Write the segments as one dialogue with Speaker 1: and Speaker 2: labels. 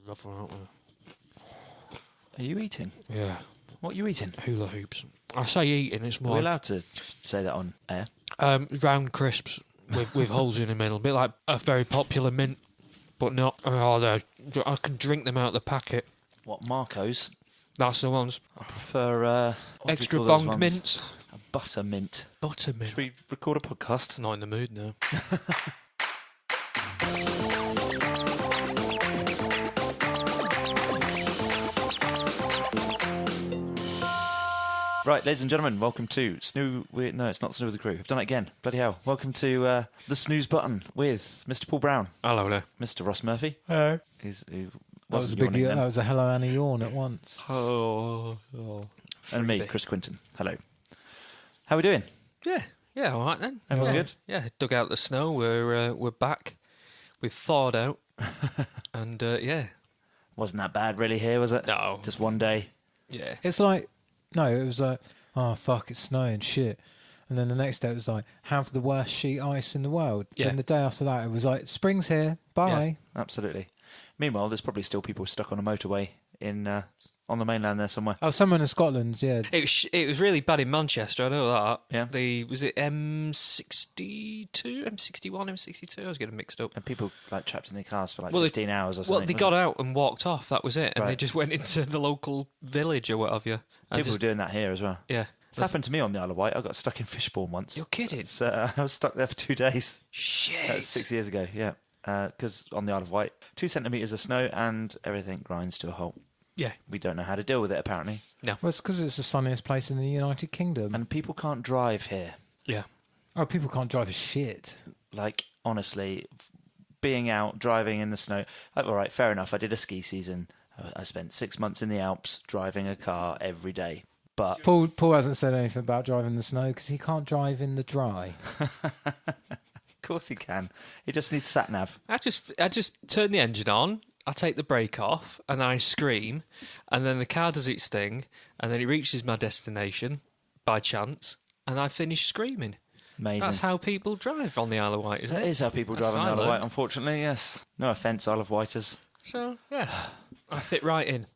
Speaker 1: Love one, aren't we?
Speaker 2: Are you eating?
Speaker 1: Yeah.
Speaker 2: What are you eating?
Speaker 1: Hula hoops. I say eating, it's
Speaker 2: Are
Speaker 1: more
Speaker 2: we allowed to say that on air?
Speaker 1: round crisps with holes in the middle. A bit like a very popular mint, but not. Oh, I can drink them out of the packet.
Speaker 2: What, Marco's?
Speaker 1: That's the ones.
Speaker 2: I prefer... what do we
Speaker 1: Extra
Speaker 2: call those
Speaker 1: bong
Speaker 2: ones?
Speaker 1: mints.
Speaker 2: A butter mint.
Speaker 1: Buttermilk.
Speaker 2: Should we record a podcast?
Speaker 1: Not in the mood now.
Speaker 2: Right, ladies and gentlemen, welcome to No, it's not Snow with the Crew. I've done it again. Bloody hell. Welcome to the SNEWS Button with Mr. Paul Brown.
Speaker 1: Hello there.
Speaker 2: Mr. Ross Murphy.
Speaker 3: Hello.
Speaker 2: That
Speaker 3: was a hello and a yawn at once.
Speaker 2: And me, Chris Quinton. Hello. How are we doing?
Speaker 1: Yeah, all right then.
Speaker 2: Everyone good?
Speaker 1: Yeah, dug out the snow. We're back. We've thawed out. And, yeah.
Speaker 2: Wasn't that bad really here, was it?
Speaker 1: No.
Speaker 2: Just one day.
Speaker 1: Yeah.
Speaker 3: It's like, no, it was like, oh, fuck, it's snowing, shit. And then the next day it was like, have the worst sheet ice in the world.
Speaker 1: Yeah.
Speaker 3: Then the day after that it was like, spring's here, bye.
Speaker 2: Yeah, absolutely. Meanwhile, there's probably still people stuck on a motorway in on the mainland there somewhere.
Speaker 3: Oh, someone in Scotland, yeah.
Speaker 1: It was really bad in Manchester, I know that.
Speaker 2: Yeah.
Speaker 1: Was it M62? M61, M62? I was getting mixed up.
Speaker 2: And people like trapped in their cars for 15 hours or something.
Speaker 1: Well, they got out and walked off, that was it. And they
Speaker 2: Right.
Speaker 1: just went into the local village or whatever.
Speaker 2: People were doing that here as well.
Speaker 1: Yeah.
Speaker 2: It's happened to me on the Isle of Wight. I got stuck in Fishbourne once.
Speaker 1: You're kidding?
Speaker 2: I was stuck there for 2 days.
Speaker 1: Shit.
Speaker 2: That was 6 years ago, yeah. Because on the Isle of Wight, 2 centimetres of snow and everything grinds to a halt.
Speaker 1: Yeah.
Speaker 2: We don't know how to deal with it, apparently.
Speaker 1: No.
Speaker 3: Well, it's because it's the sunniest place in the United Kingdom.
Speaker 2: And people can't drive here.
Speaker 1: Yeah.
Speaker 3: Oh, people can't drive a shit.
Speaker 2: Like, honestly, being out, driving in the snow. All right, fair enough. I did a ski season. I spent 6 months in the Alps driving a car every day. But
Speaker 3: Paul hasn't said anything about driving in the snow because he can't drive in the dry.
Speaker 2: Of course he can. He just needs sat-nav.
Speaker 1: I just turn the engine on, I take the brake off, and I scream, and then the car does its thing, and then it reaches my destination by chance, and I finish screaming.
Speaker 2: Amazing.
Speaker 1: That's how people drive on the Isle of Wight, isn't it?
Speaker 2: That is how people drive on the Isle of
Speaker 1: Island.
Speaker 2: Wight, unfortunately, yes. No offence, Isle of Wighters.
Speaker 1: So, yeah, I fit right in.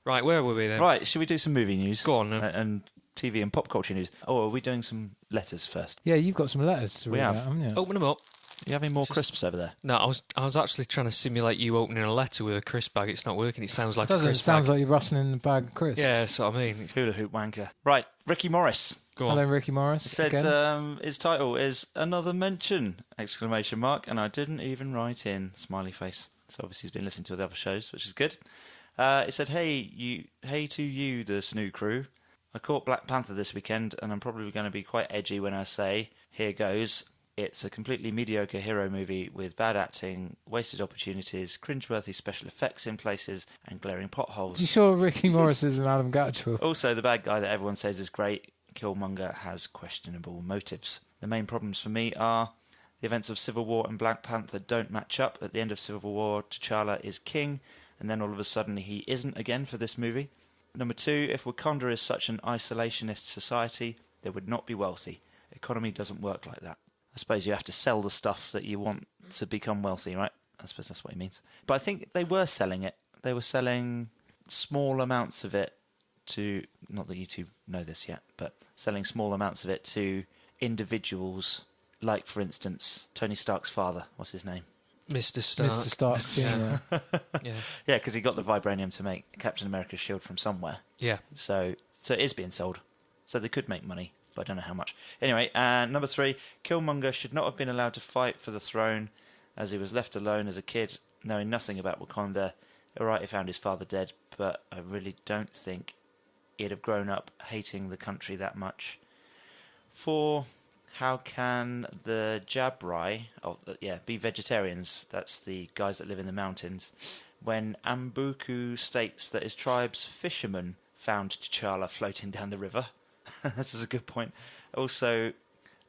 Speaker 1: Right, where were we then?
Speaker 2: Right, should we do some movie news?
Speaker 1: Go on then.
Speaker 2: And TV and pop culture news. Oh, are we doing some letters first?
Speaker 3: Yeah, you've got some letters to
Speaker 2: We
Speaker 3: read
Speaker 2: have.
Speaker 3: out, haven't you?
Speaker 1: Open them up.
Speaker 2: Are you having more crisps over there?
Speaker 1: No, I was actually trying to simulate you opening a letter with a crisp bag. It's not working. It sounds like
Speaker 3: Doesn't
Speaker 1: a
Speaker 3: it?
Speaker 1: crisp
Speaker 3: Sounds
Speaker 1: bag.
Speaker 3: like you're rustling in the bag of crisps.
Speaker 1: Yeah, that's what I mean.
Speaker 2: Hula hoop wanker. Right, Ricky Morris.
Speaker 1: Go on.
Speaker 3: Hello, Ricky Morris.
Speaker 2: Said
Speaker 3: again.
Speaker 2: his title is Another Mention! ! And I didn't even write in smiley face. So obviously he's been listening to the other shows, which is good. He said, hey to you, the Snoo crew. I caught Black Panther this weekend, and I'm probably going to be quite edgy when I say, here goes. It's a completely mediocre hero movie with bad acting, wasted opportunities, cringeworthy special effects in places, and glaring potholes.
Speaker 3: You sure Ricky Morris is an Adam Gatchell?
Speaker 2: Also, the bad guy that everyone says is great, Killmonger, has questionable motives. The main problems for me are the events of Civil War and Black Panther don't match up. At the end of Civil War, T'Challa is king, and then all of a sudden he isn't again for this movie. Number 2, if Wakanda is such an isolationist society, they would not be wealthy. Economy doesn't work like that. I suppose you have to sell the stuff that you want to become wealthy, right? I suppose that's what he means. But I think they were selling it. They were selling small amounts of it to, not that you two know this yet, but selling small amounts of it to individuals, like, for instance, Tony Stark's father. What's his name?
Speaker 1: Mr. Stark.
Speaker 3: Mr. Stark Sr.
Speaker 1: Yeah.
Speaker 2: Yeah, because he got the vibranium to make Captain America's shield from somewhere.
Speaker 1: Yeah.
Speaker 2: So it is being sold. So they could make money, but I don't know how much. Anyway, number 3, Killmonger should not have been allowed to fight for the throne, as he was left alone as a kid, knowing nothing about Wakanda. Alright, he found his father dead, but I really don't think he'd have grown up hating the country that much. 4, how can the Jabrai, be vegetarians? That's the guys that live in the mountains. When Ambuku states that his tribe's fishermen found T'Challa floating down the river. This is a good point. Also,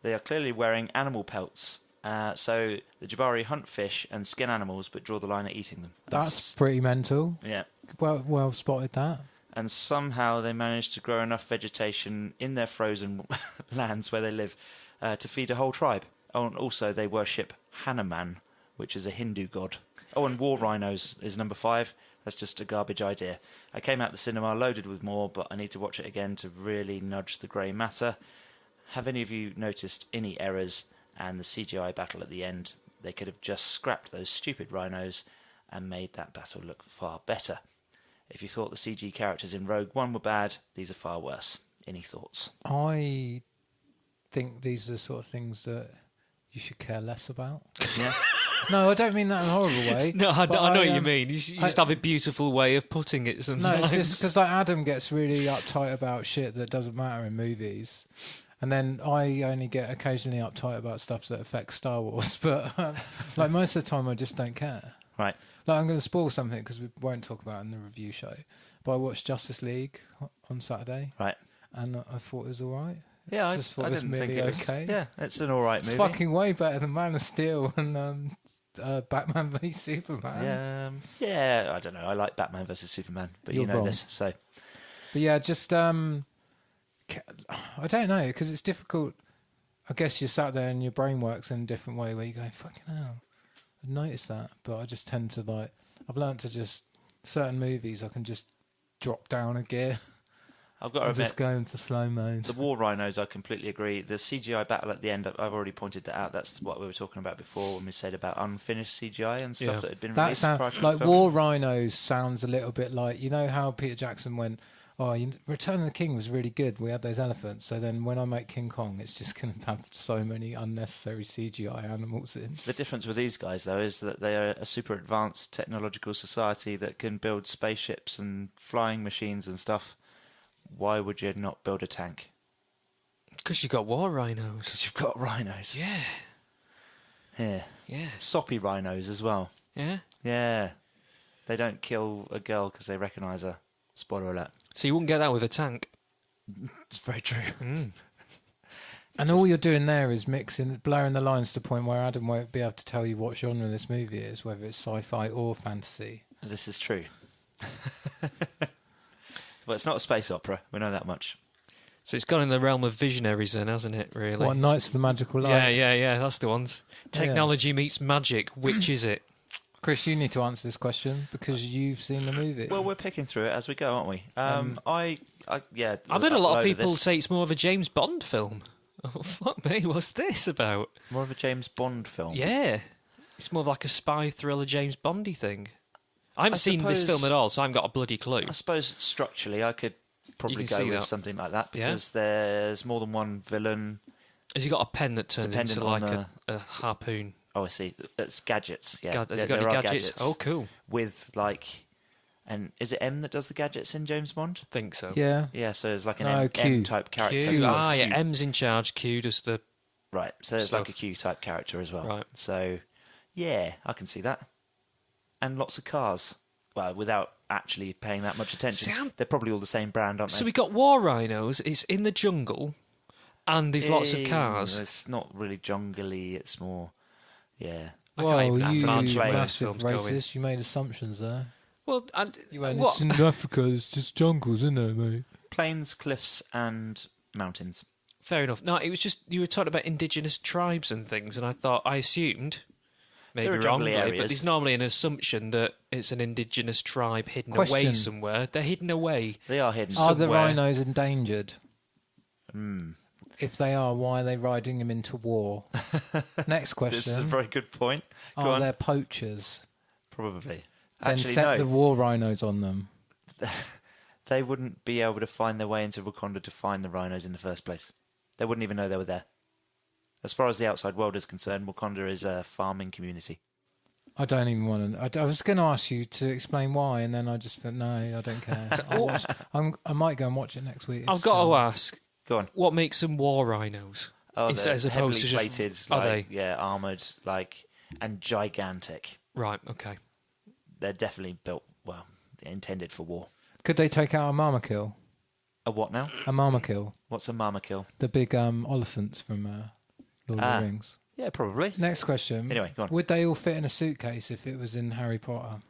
Speaker 2: they are clearly wearing animal pelts. So the Jabari hunt fish and skin animals, but draw the line at eating them.
Speaker 3: That's pretty mental.
Speaker 2: Yeah.
Speaker 3: Well spotted that.
Speaker 2: And somehow they managed to grow enough vegetation in their frozen lands where they live to feed a whole tribe. Oh, and also they worship Hanuman, which is a Hindu god. Oh, and War Rhinos is number 5. That's just a garbage idea. I came out the cinema loaded with more, but I need to watch it again to really nudge the grey matter. Have any of you noticed any errors and the CGI battle at the end? They could have just scrapped those stupid rhinos and made that battle look far better. If you thought the CG characters in Rogue One were bad, these are far worse. Any thoughts?
Speaker 3: I think these are the sort of things that you should care less about.
Speaker 2: Yeah.
Speaker 3: No, I don't mean that in a horrible way.
Speaker 1: No, I know what you mean. You just have a beautiful way of putting it sometimes.
Speaker 3: No, it's just because like Adam gets really uptight about shit that doesn't matter in movies. And then I only get occasionally uptight about stuff that affects Star Wars. But like most of the time, I just don't care.
Speaker 2: Right.
Speaker 3: Like I'm going to spoil something because we won't talk about it in the review show. But I watched Justice League on Saturday.
Speaker 2: Right.
Speaker 3: And I thought it was all right.
Speaker 2: Yeah, I
Speaker 3: just thought
Speaker 2: I
Speaker 3: it was
Speaker 2: didn't
Speaker 3: merely
Speaker 2: think it was,
Speaker 3: okay.
Speaker 2: Yeah, it's an all right
Speaker 3: It's
Speaker 2: movie.
Speaker 3: fucking way better than Man of Steel and Batman v Superman.
Speaker 2: Yeah, I don't know. I like Batman versus Superman, but
Speaker 3: You're
Speaker 2: you know
Speaker 3: wrong.
Speaker 2: this, so...
Speaker 3: But yeah, just I don't know because it's difficult. I guess you're sat there and your brain works in a different way where you go, fucking hell, I've noticed that. But I just tend to like, I've learnt to just, certain movies I can just drop down a gear.
Speaker 2: I've got to
Speaker 3: and
Speaker 2: admit,
Speaker 3: just go into slow mode.
Speaker 2: the War Rhinos, I completely agree. The CGI battle at the end, I've already pointed that out. That's what we were talking about before when we said about unfinished CGI and stuff that had been
Speaker 3: That
Speaker 2: released prior
Speaker 3: sounds
Speaker 2: to the
Speaker 3: like
Speaker 2: film.
Speaker 3: War Rhinos sounds a little bit like, you know how Peter Jackson went, Return of the King was really good. We had those elephants. So then when I make King Kong, it's just going to have so many unnecessary CGI animals in.
Speaker 2: The difference with these guys, though, is that they are a super advanced technological society that can build spaceships and flying machines and stuff. Why would you not build a tank?
Speaker 1: Because you've got war rhinos.
Speaker 2: Because you've got rhinos.
Speaker 1: Yeah.
Speaker 2: Yeah.
Speaker 1: Yeah.
Speaker 2: Soppy rhinos as well.
Speaker 1: Yeah.
Speaker 2: Yeah. They don't kill a girl because they recognise her. Spoiler alert.
Speaker 1: So you wouldn't get that with a tank.
Speaker 2: It's very true.
Speaker 1: Mm.
Speaker 3: And all you're doing there is blurring the lines to the point where Adam won't be able to tell you what genre this movie is, whether it's sci-fi or fantasy.
Speaker 2: This is true. Well, it's not a space opera. We know that much.
Speaker 1: So it's gone in the realm of visionaries then, hasn't it, really?
Speaker 3: What, Knights of the Magical Light?
Speaker 1: Yeah, that's the ones. Technology meets magic. Which is it?
Speaker 3: Chris, you need to answer this question because you've seen the movie.
Speaker 2: Well, we're picking through it as we go, aren't we? I've
Speaker 1: heard a lot of people say it's more of a James Bond film. Oh, fuck me, what's this about?
Speaker 2: More of a James Bond film.
Speaker 1: Yeah. It's more like a spy thriller James Bondy thing. I haven't seen this
Speaker 2: suppose-
Speaker 1: film at all, so I haven't got a bloody clue.
Speaker 2: I suppose structurally I could probably
Speaker 1: You can
Speaker 2: go
Speaker 1: see
Speaker 2: with
Speaker 1: that.
Speaker 2: something like that because there's more than one villain.
Speaker 1: Has he got a pen that turns
Speaker 2: Dependent
Speaker 1: into like
Speaker 2: on
Speaker 1: a harpoon?
Speaker 2: Oh, I see. It's gadgets. Yeah,
Speaker 1: Has he got
Speaker 2: there
Speaker 1: any
Speaker 2: are
Speaker 1: gadgets? Oh, cool.
Speaker 2: With like, and is it M that does the gadgets in James Bond?
Speaker 1: Think so.
Speaker 3: Yeah.
Speaker 2: Yeah, so there's like an
Speaker 3: No, Q.
Speaker 2: M type character.
Speaker 1: Q.
Speaker 2: Oh,
Speaker 1: Ah,
Speaker 2: it's
Speaker 1: yeah,
Speaker 2: Q.
Speaker 1: M's in charge, Q does the...
Speaker 2: Right, so there's
Speaker 1: stuff.
Speaker 2: like a Q type character as well.
Speaker 1: Right.
Speaker 2: So, yeah, I can see that. And lots of cars. Well, without actually paying that much attention.
Speaker 1: See,
Speaker 2: They're probably all the same brand, aren't they?
Speaker 1: So we got war rhinos, it's in the jungle, and there's lots of cars.
Speaker 2: It's not really jungly, it's more, yeah.
Speaker 1: I
Speaker 3: Well,
Speaker 1: can't even
Speaker 3: you
Speaker 1: imagine where this
Speaker 3: massive
Speaker 1: film's
Speaker 3: racist,
Speaker 1: going.
Speaker 3: you made assumptions there.
Speaker 1: Well,
Speaker 3: You went,
Speaker 1: what?
Speaker 3: it's in Africa, it's just jungles, isn't it, mate?
Speaker 2: Plains, cliffs, and mountains.
Speaker 1: Fair enough. No, it was just, you were talking about indigenous tribes and things, and I assumed, maybe
Speaker 2: There are
Speaker 1: wrongly,
Speaker 2: jungly
Speaker 1: but
Speaker 2: areas.
Speaker 1: there's normally an assumption that it's an indigenous tribe hidden away
Speaker 3: Question.
Speaker 1: somewhere. They're hidden away.
Speaker 2: They are hidden.
Speaker 3: Are the
Speaker 1: Somewhere.
Speaker 3: rhinos endangered?
Speaker 2: Hmm.
Speaker 3: If they are, why are they riding them into war? Next question.
Speaker 2: This is a very good point. Go
Speaker 3: Are
Speaker 2: on.
Speaker 3: there poachers?
Speaker 2: Probably.
Speaker 3: Then
Speaker 2: Actually,
Speaker 3: set
Speaker 2: no.
Speaker 3: the war rhinos on them.
Speaker 2: They wouldn't be able to find their way into Wakanda to find the rhinos in the first place. They wouldn't even know they were there. As far as the outside world is concerned, Wakanda is a farming community.
Speaker 3: I don't even want to. I was going to ask you to explain why, and then I just thought, no, I don't care. I might go and watch it next week.
Speaker 1: I've got to ask,
Speaker 2: Go on.
Speaker 1: what makes them war rhinos?
Speaker 2: Oh,
Speaker 1: As
Speaker 2: they're
Speaker 1: opposed
Speaker 2: heavily
Speaker 1: to just-
Speaker 2: plated,
Speaker 1: are
Speaker 2: like,
Speaker 1: they?
Speaker 2: yeah, armoured, like, and gigantic.
Speaker 1: Right, okay.
Speaker 2: They're definitely built, well, they're intended for war.
Speaker 3: Could they take out a mama kill?
Speaker 2: A what now?
Speaker 3: A mama kill.
Speaker 2: What's a mama kill?
Speaker 3: The big elephants from Lord of the Rings.
Speaker 2: Yeah, probably.
Speaker 3: Next question.
Speaker 2: Anyway, go on.
Speaker 3: Would they all fit in a suitcase if it was in Harry Potter?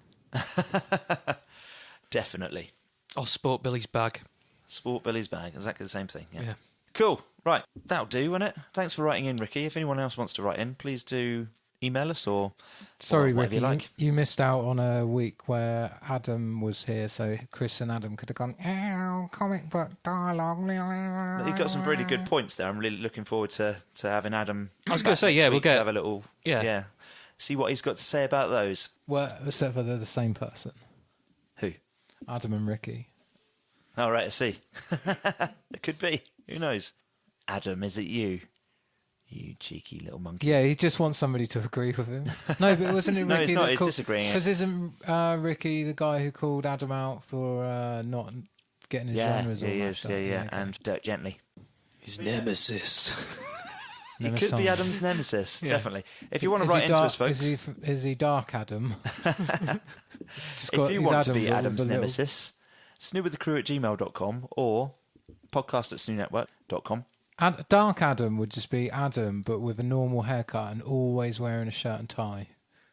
Speaker 2: Definitely.
Speaker 1: Or Sport Billy's bag.
Speaker 2: Sport Billy's bag, exactly the same thing. Yeah.
Speaker 1: Yeah.
Speaker 2: Cool. Right. That'll do, won't it? Thanks for writing in, Ricky. If anyone else wants to write in, please do email us or
Speaker 3: Sorry,
Speaker 2: whatever
Speaker 3: Ricky,
Speaker 2: you like.
Speaker 3: you missed out on a week where Adam was here, so Chris and Adam could have gone, "Ow, comic book dialogue."
Speaker 2: You've got some really good points there. I'm really looking forward to having Adam.
Speaker 1: I was going to say,
Speaker 2: back next
Speaker 1: we'll
Speaker 2: week
Speaker 1: get
Speaker 2: to have a little
Speaker 1: yeah.
Speaker 2: See what he's got to say about those.
Speaker 3: Well, except for they're the same person,
Speaker 2: Who?
Speaker 3: Adam and Ricky.
Speaker 2: Oh, right, I see. It could be. Who knows? Adam, is it you? You cheeky little monkey.
Speaker 3: Yeah, he just wants somebody to agree with him. No, but wasn't it Ricky?
Speaker 2: No, it's not.
Speaker 3: that
Speaker 2: He's
Speaker 3: called,
Speaker 2: disagreeing.
Speaker 3: Because isn't Ricky the guy who called Adam out for not getting his genres all
Speaker 2: he
Speaker 3: that
Speaker 2: is.
Speaker 3: stuff?
Speaker 2: Yeah.
Speaker 3: Okay.
Speaker 2: And Dirk Gently.
Speaker 1: His nemesis.
Speaker 2: He could be Adam's nemesis,
Speaker 1: Yeah.
Speaker 2: definitely. If you want to
Speaker 3: Is he
Speaker 2: write into
Speaker 3: dark-
Speaker 2: us, folks,
Speaker 3: is he Dark Adam?
Speaker 2: if you want to be Adam's nemesis, snewwiththecrew@gmail.com or podcast@snewnetwork.com.
Speaker 3: Dark Adam would just be Adam, but with a normal haircut and always wearing a shirt and tie.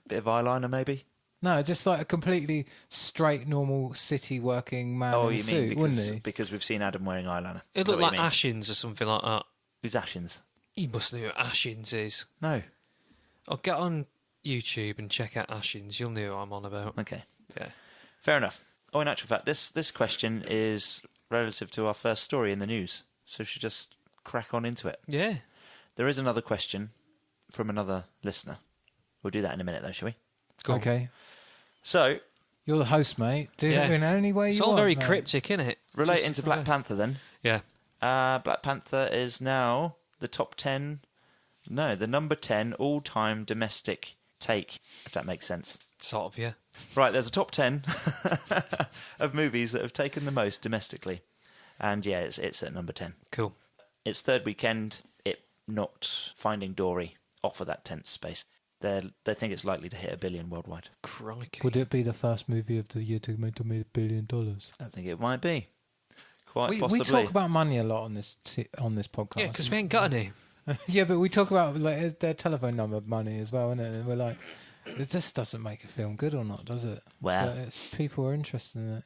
Speaker 2: Bit of eyeliner, maybe?
Speaker 3: No, just like a completely straight, normal city working man in a suit, wouldn't he?
Speaker 2: because we've seen Adam wearing eyeliner.
Speaker 1: It
Speaker 2: Is that
Speaker 1: looked
Speaker 2: what
Speaker 1: like
Speaker 2: you mean?
Speaker 1: Ashins or something like that.
Speaker 2: Who's Ashins?
Speaker 1: You must know who Ashins is.
Speaker 2: No.
Speaker 1: I'll get on YouTube and check out Ashins. You'll know who I'm on about.
Speaker 2: Okay.
Speaker 1: Yeah.
Speaker 2: Fair enough. Oh, in actual fact, this question is relative to our first story in the news, so we should just crack on into it.
Speaker 1: Yeah.
Speaker 2: There is another question from another listener. We'll do that in a minute, though, shall we?
Speaker 1: Go on.
Speaker 3: Okay.
Speaker 2: So,
Speaker 3: You're the host, mate. Do
Speaker 1: Yeah.
Speaker 3: it in any way you
Speaker 1: It's
Speaker 3: want.
Speaker 1: all very
Speaker 3: mate.
Speaker 1: cryptic, isn't it?
Speaker 2: relating
Speaker 1: Just
Speaker 2: to Black
Speaker 1: like-
Speaker 2: Panther, then.
Speaker 1: Yeah.
Speaker 2: Black Panther is now the the number 10 all-time domestic take, if that makes sense.
Speaker 1: Sort of, yeah.
Speaker 2: Right, there's a top 10 of movies that have taken the most domestically. And yeah, it's at number 10.
Speaker 1: Cool.
Speaker 2: Its third weekend, it knocked Finding Dory off of that 10th space. They think it's likely to hit $1 billion worldwide.
Speaker 1: Crikey.
Speaker 3: Would it be the first movie of the year to make $1 billion?
Speaker 2: I think it might be. Quite
Speaker 3: We
Speaker 2: possibly.
Speaker 3: talk about money a lot on this podcast.
Speaker 1: Yeah, because we ain't got any.
Speaker 3: Yeah, but we talk about like their telephone number money as well, innit? And we're like, it just doesn't make it feel good or not, does it?
Speaker 2: Well.
Speaker 3: But it's people are interested in it.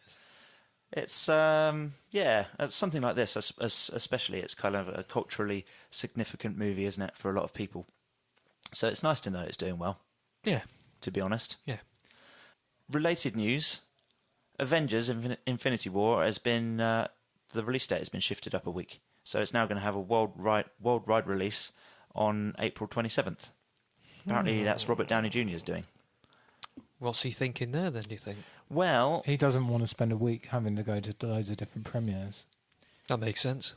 Speaker 2: It's it's something like this, especially it's kind of a culturally significant movie, isn't it, for a lot of people. So it's nice to know it's doing well,
Speaker 1: Yeah.
Speaker 2: to be honest.
Speaker 1: Yeah.
Speaker 2: Related news, Avengers Infinity War has been, the release date has been shifted up a week. So it's now going to have a worldwide release on April 27th. Apparently that's Robert Downey Jr.'s doing.
Speaker 1: What's he thinking there, then, do you think?
Speaker 2: Well,
Speaker 3: He doesn't want to spend a week having to go to loads of different premieres.
Speaker 1: That makes sense.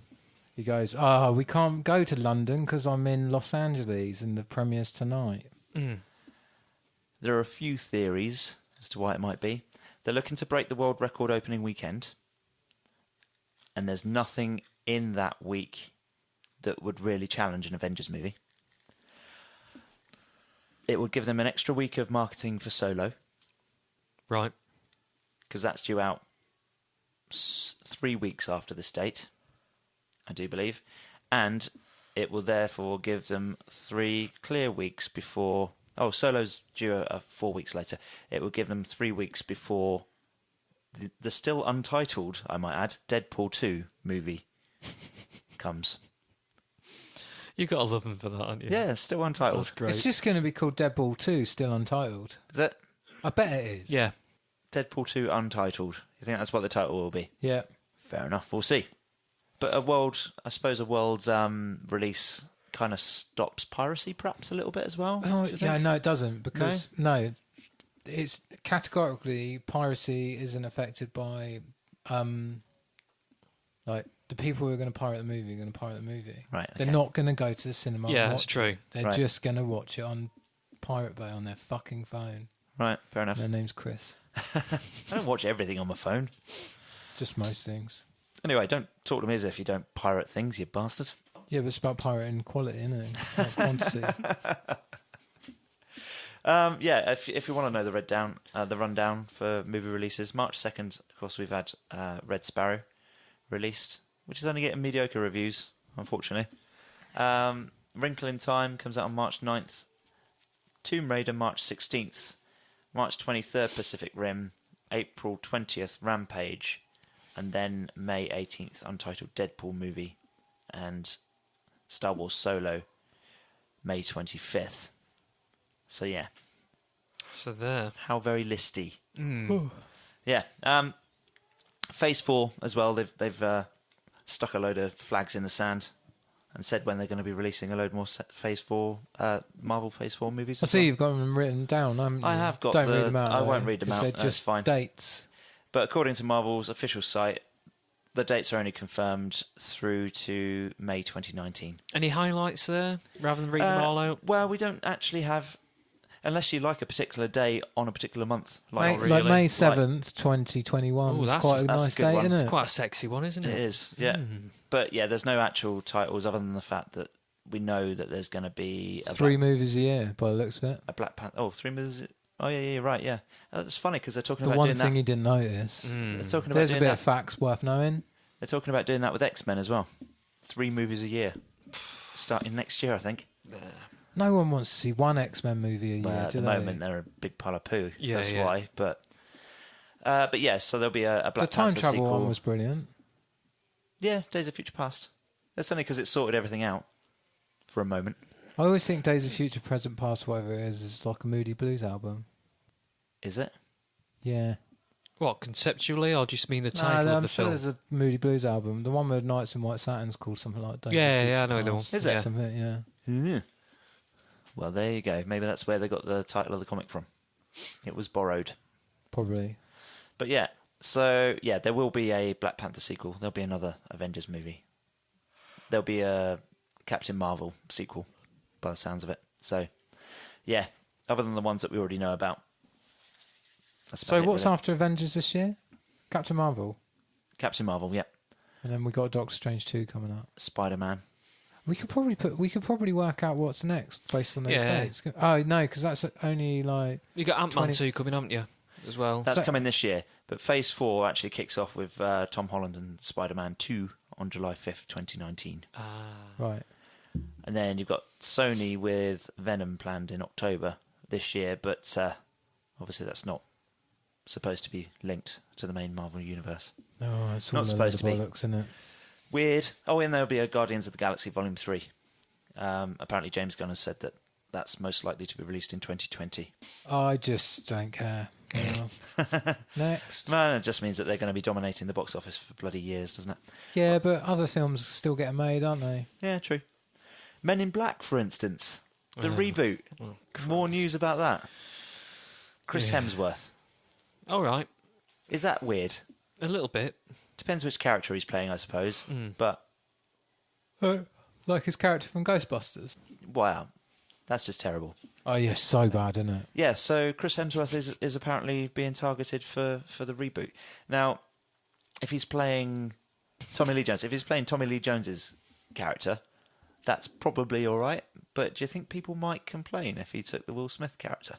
Speaker 3: He goes, we can't go to London because I'm in Los Angeles and the premiere's tonight.
Speaker 2: there are a few theories as to why it might be. They're looking to break the world record opening weekend. And there's nothing in that week that would really challenge an Avengers movie. It would give them an extra week of marketing for Solo,
Speaker 1: Right.
Speaker 2: because that's due out 3 weeks after this date, I do believe. And it will therefore give them 3 clear weeks before... Oh, Solo's due 4 weeks later. It will give them 3 weeks before the still untitled, I might add, Deadpool 2 movie comes.
Speaker 1: You've got to love him for that, haven't you?
Speaker 2: Yeah, still untitled.
Speaker 1: That's great.
Speaker 3: It's just going to be called Deadpool 2, still untitled.
Speaker 2: Is it
Speaker 3: I bet it is.
Speaker 1: Yeah.
Speaker 2: Deadpool 2 Untitled? You think that's what the title will be?
Speaker 3: Yeah.
Speaker 2: Fair enough, we'll see. But a world's release kind of stops piracy perhaps a little bit as well.
Speaker 3: Oh,
Speaker 2: do you
Speaker 3: yeah,
Speaker 2: think?
Speaker 3: no, it doesn't, because no, it's categorically piracy isn't affected by like the people who are going to pirate the movie are going to pirate the movie.
Speaker 2: Right,
Speaker 3: They're
Speaker 2: okay.
Speaker 3: not going to go to the cinema. and
Speaker 1: Yeah,
Speaker 3: watch
Speaker 1: that's true.
Speaker 3: it. They're
Speaker 2: Right.
Speaker 3: just going to watch it on Pirate Bay on their fucking phone.
Speaker 2: Right, fair enough.
Speaker 3: Their name's Chris.
Speaker 2: I don't watch everything on my phone.
Speaker 3: Just most things.
Speaker 2: Anyway, don't talk to me as if you don't pirate things, you bastard.
Speaker 3: Yeah, but it's about pirating quality, isn't it? It's not quantity.
Speaker 2: Yeah, if you want to know the rundown for movie releases, March 2nd, of course, we've had Red Sparrow released, which is only getting mediocre reviews, unfortunately. Wrinkle in Time comes out on March 9th. Tomb Raider, March 16th. March 23rd, Pacific Rim. April 20th, Rampage. And then May 18th, Untitled Deadpool movie. And Star Wars Solo, May 25th. So yeah,
Speaker 1: So there.
Speaker 2: how very listy.
Speaker 1: Mm.
Speaker 2: Yeah. Phase 4 as well. They've stuck a load of flags in the sand and said when they're going to be releasing a load more Phase 4 Marvel Phase 4 movies.
Speaker 3: I
Speaker 2: as
Speaker 3: see
Speaker 2: well.
Speaker 3: you've got them written down, haven't you?
Speaker 2: I have got
Speaker 3: Don't
Speaker 2: the-
Speaker 3: read them out.
Speaker 2: I won't
Speaker 3: though,
Speaker 2: read them
Speaker 3: 'cause
Speaker 2: out,
Speaker 3: They're
Speaker 2: that's
Speaker 3: just
Speaker 2: fine.
Speaker 3: dates.
Speaker 2: But according to Marvel's official site, the dates are only confirmed through to May 2019.
Speaker 1: Any highlights there, rather than reading them all out?
Speaker 2: Well, we don't actually have, unless you like a particular day on a particular month.
Speaker 3: May,
Speaker 1: really.
Speaker 3: Like May
Speaker 1: Like-
Speaker 3: 7th, 2021
Speaker 1: Ooh,
Speaker 3: was
Speaker 1: that's-
Speaker 3: quite a
Speaker 2: that's a
Speaker 3: nice
Speaker 2: good
Speaker 3: date,
Speaker 2: one.
Speaker 3: isn't
Speaker 1: It's
Speaker 3: it?
Speaker 1: quite a sexy one, isn't
Speaker 2: It
Speaker 1: it?
Speaker 2: is, yeah.
Speaker 1: Mm.
Speaker 2: But yeah, there's no actual titles other than the fact that we know that there's going to be a
Speaker 3: 3 movies a year, by the looks of it.
Speaker 2: Black Panther. Oh, 3 movies. Oh, yeah, right, yeah. It's funny because they're talking
Speaker 3: The
Speaker 2: about
Speaker 3: one
Speaker 2: doing
Speaker 3: thing
Speaker 2: that.
Speaker 3: you didn't notice.
Speaker 2: They're talking about
Speaker 3: There's a
Speaker 2: doing
Speaker 3: bit
Speaker 2: that.
Speaker 3: of facts worth knowing.
Speaker 2: They're talking about doing that with X-Men as well. 3 movies a year, starting next year, I think.
Speaker 3: No one wants to see one X-Men movie a year,
Speaker 2: Well, at
Speaker 3: do
Speaker 2: the
Speaker 3: they?
Speaker 2: moment, they're a big pile of poo.
Speaker 1: Yeah,
Speaker 2: That's
Speaker 1: yeah.
Speaker 2: why. But yeah, so there'll be a
Speaker 3: The
Speaker 2: Black
Speaker 3: time
Speaker 2: Panther
Speaker 3: travel
Speaker 2: sequel.
Speaker 3: one was brilliant.
Speaker 2: Yeah, Days of Future Past. That's only because it sorted everything out for a moment.
Speaker 3: I always think Days of Future, Present, Past, whatever it is like a Moody Blues album.
Speaker 2: Is it?
Speaker 3: Yeah.
Speaker 1: What, conceptually, or just mean the title
Speaker 3: I'm
Speaker 1: of the
Speaker 3: sure
Speaker 1: film?
Speaker 3: there's a Moody Blues album. The one with Knights in White Satins called something like Days of
Speaker 1: Yeah,
Speaker 3: Future
Speaker 1: yeah, I know the one.
Speaker 3: Past
Speaker 2: Is it?
Speaker 3: or something, yeah.
Speaker 2: Yeah. Well, there you go. Maybe that's where they got the title of the comic from. It was borrowed.
Speaker 3: Probably.
Speaker 2: But yeah, so yeah, there will be a Black Panther sequel. There'll be another Avengers movie. There'll be a Captain Marvel sequel, by the sounds of it. So yeah, other than the ones that we already know about. That's about
Speaker 3: So
Speaker 2: it,
Speaker 3: what's
Speaker 2: really.
Speaker 3: after Avengers this year? Captain Marvel.
Speaker 2: Captain Marvel? Yeah,
Speaker 3: And then we got Doctor Strange 2 coming up.
Speaker 2: Spider-Man.
Speaker 3: We could probably work out what's next based on those
Speaker 1: Yeah.
Speaker 3: dates. Oh no, because that's only like
Speaker 1: You got Ant-Man
Speaker 3: 20
Speaker 1: 2 coming, haven't you, as well?
Speaker 2: That's
Speaker 3: So-
Speaker 2: coming this year. But Phase 4 actually kicks off with Tom Holland and Spider-Man 2 on July 5th, 2019.
Speaker 3: right.
Speaker 2: And then you've got Sony with Venom planned in October this year, but obviously that's not supposed to be linked to the main Marvel universe.
Speaker 3: Oh, it's
Speaker 2: Not
Speaker 3: all
Speaker 2: supposed to be.
Speaker 3: bollocks, isn't it?
Speaker 2: Weird. Oh, and there'll be a Guardians of the Galaxy Volume 3. Apparently James Gunn has said that that's most likely to be released in 2020.
Speaker 3: I just don't care. Well, next.
Speaker 2: Man, it just means that they're going to be dominating the box office for bloody years, doesn't it?
Speaker 3: Yeah, but other films still getting made, aren't they?
Speaker 2: Yeah, true. Men in Black, for instance. The reboot. More news about that. Chris
Speaker 1: Yeah.
Speaker 2: Hemsworth.
Speaker 1: All right,
Speaker 2: Is that weird?
Speaker 1: a little bit.
Speaker 2: Depends which character he's playing, I suppose. But,
Speaker 3: Like his character from Ghostbusters.
Speaker 2: wow. That's just terrible.
Speaker 3: Oh yeah, so bad, isn't it?
Speaker 2: Yeah, so Chris Hemsworth is apparently being targeted for the reboot. Now, if he's playing Tommy Lee Jones, if he's playing Tommy Lee Jones's character, that's probably all right. But do you think people might complain if he took the Will Smith character?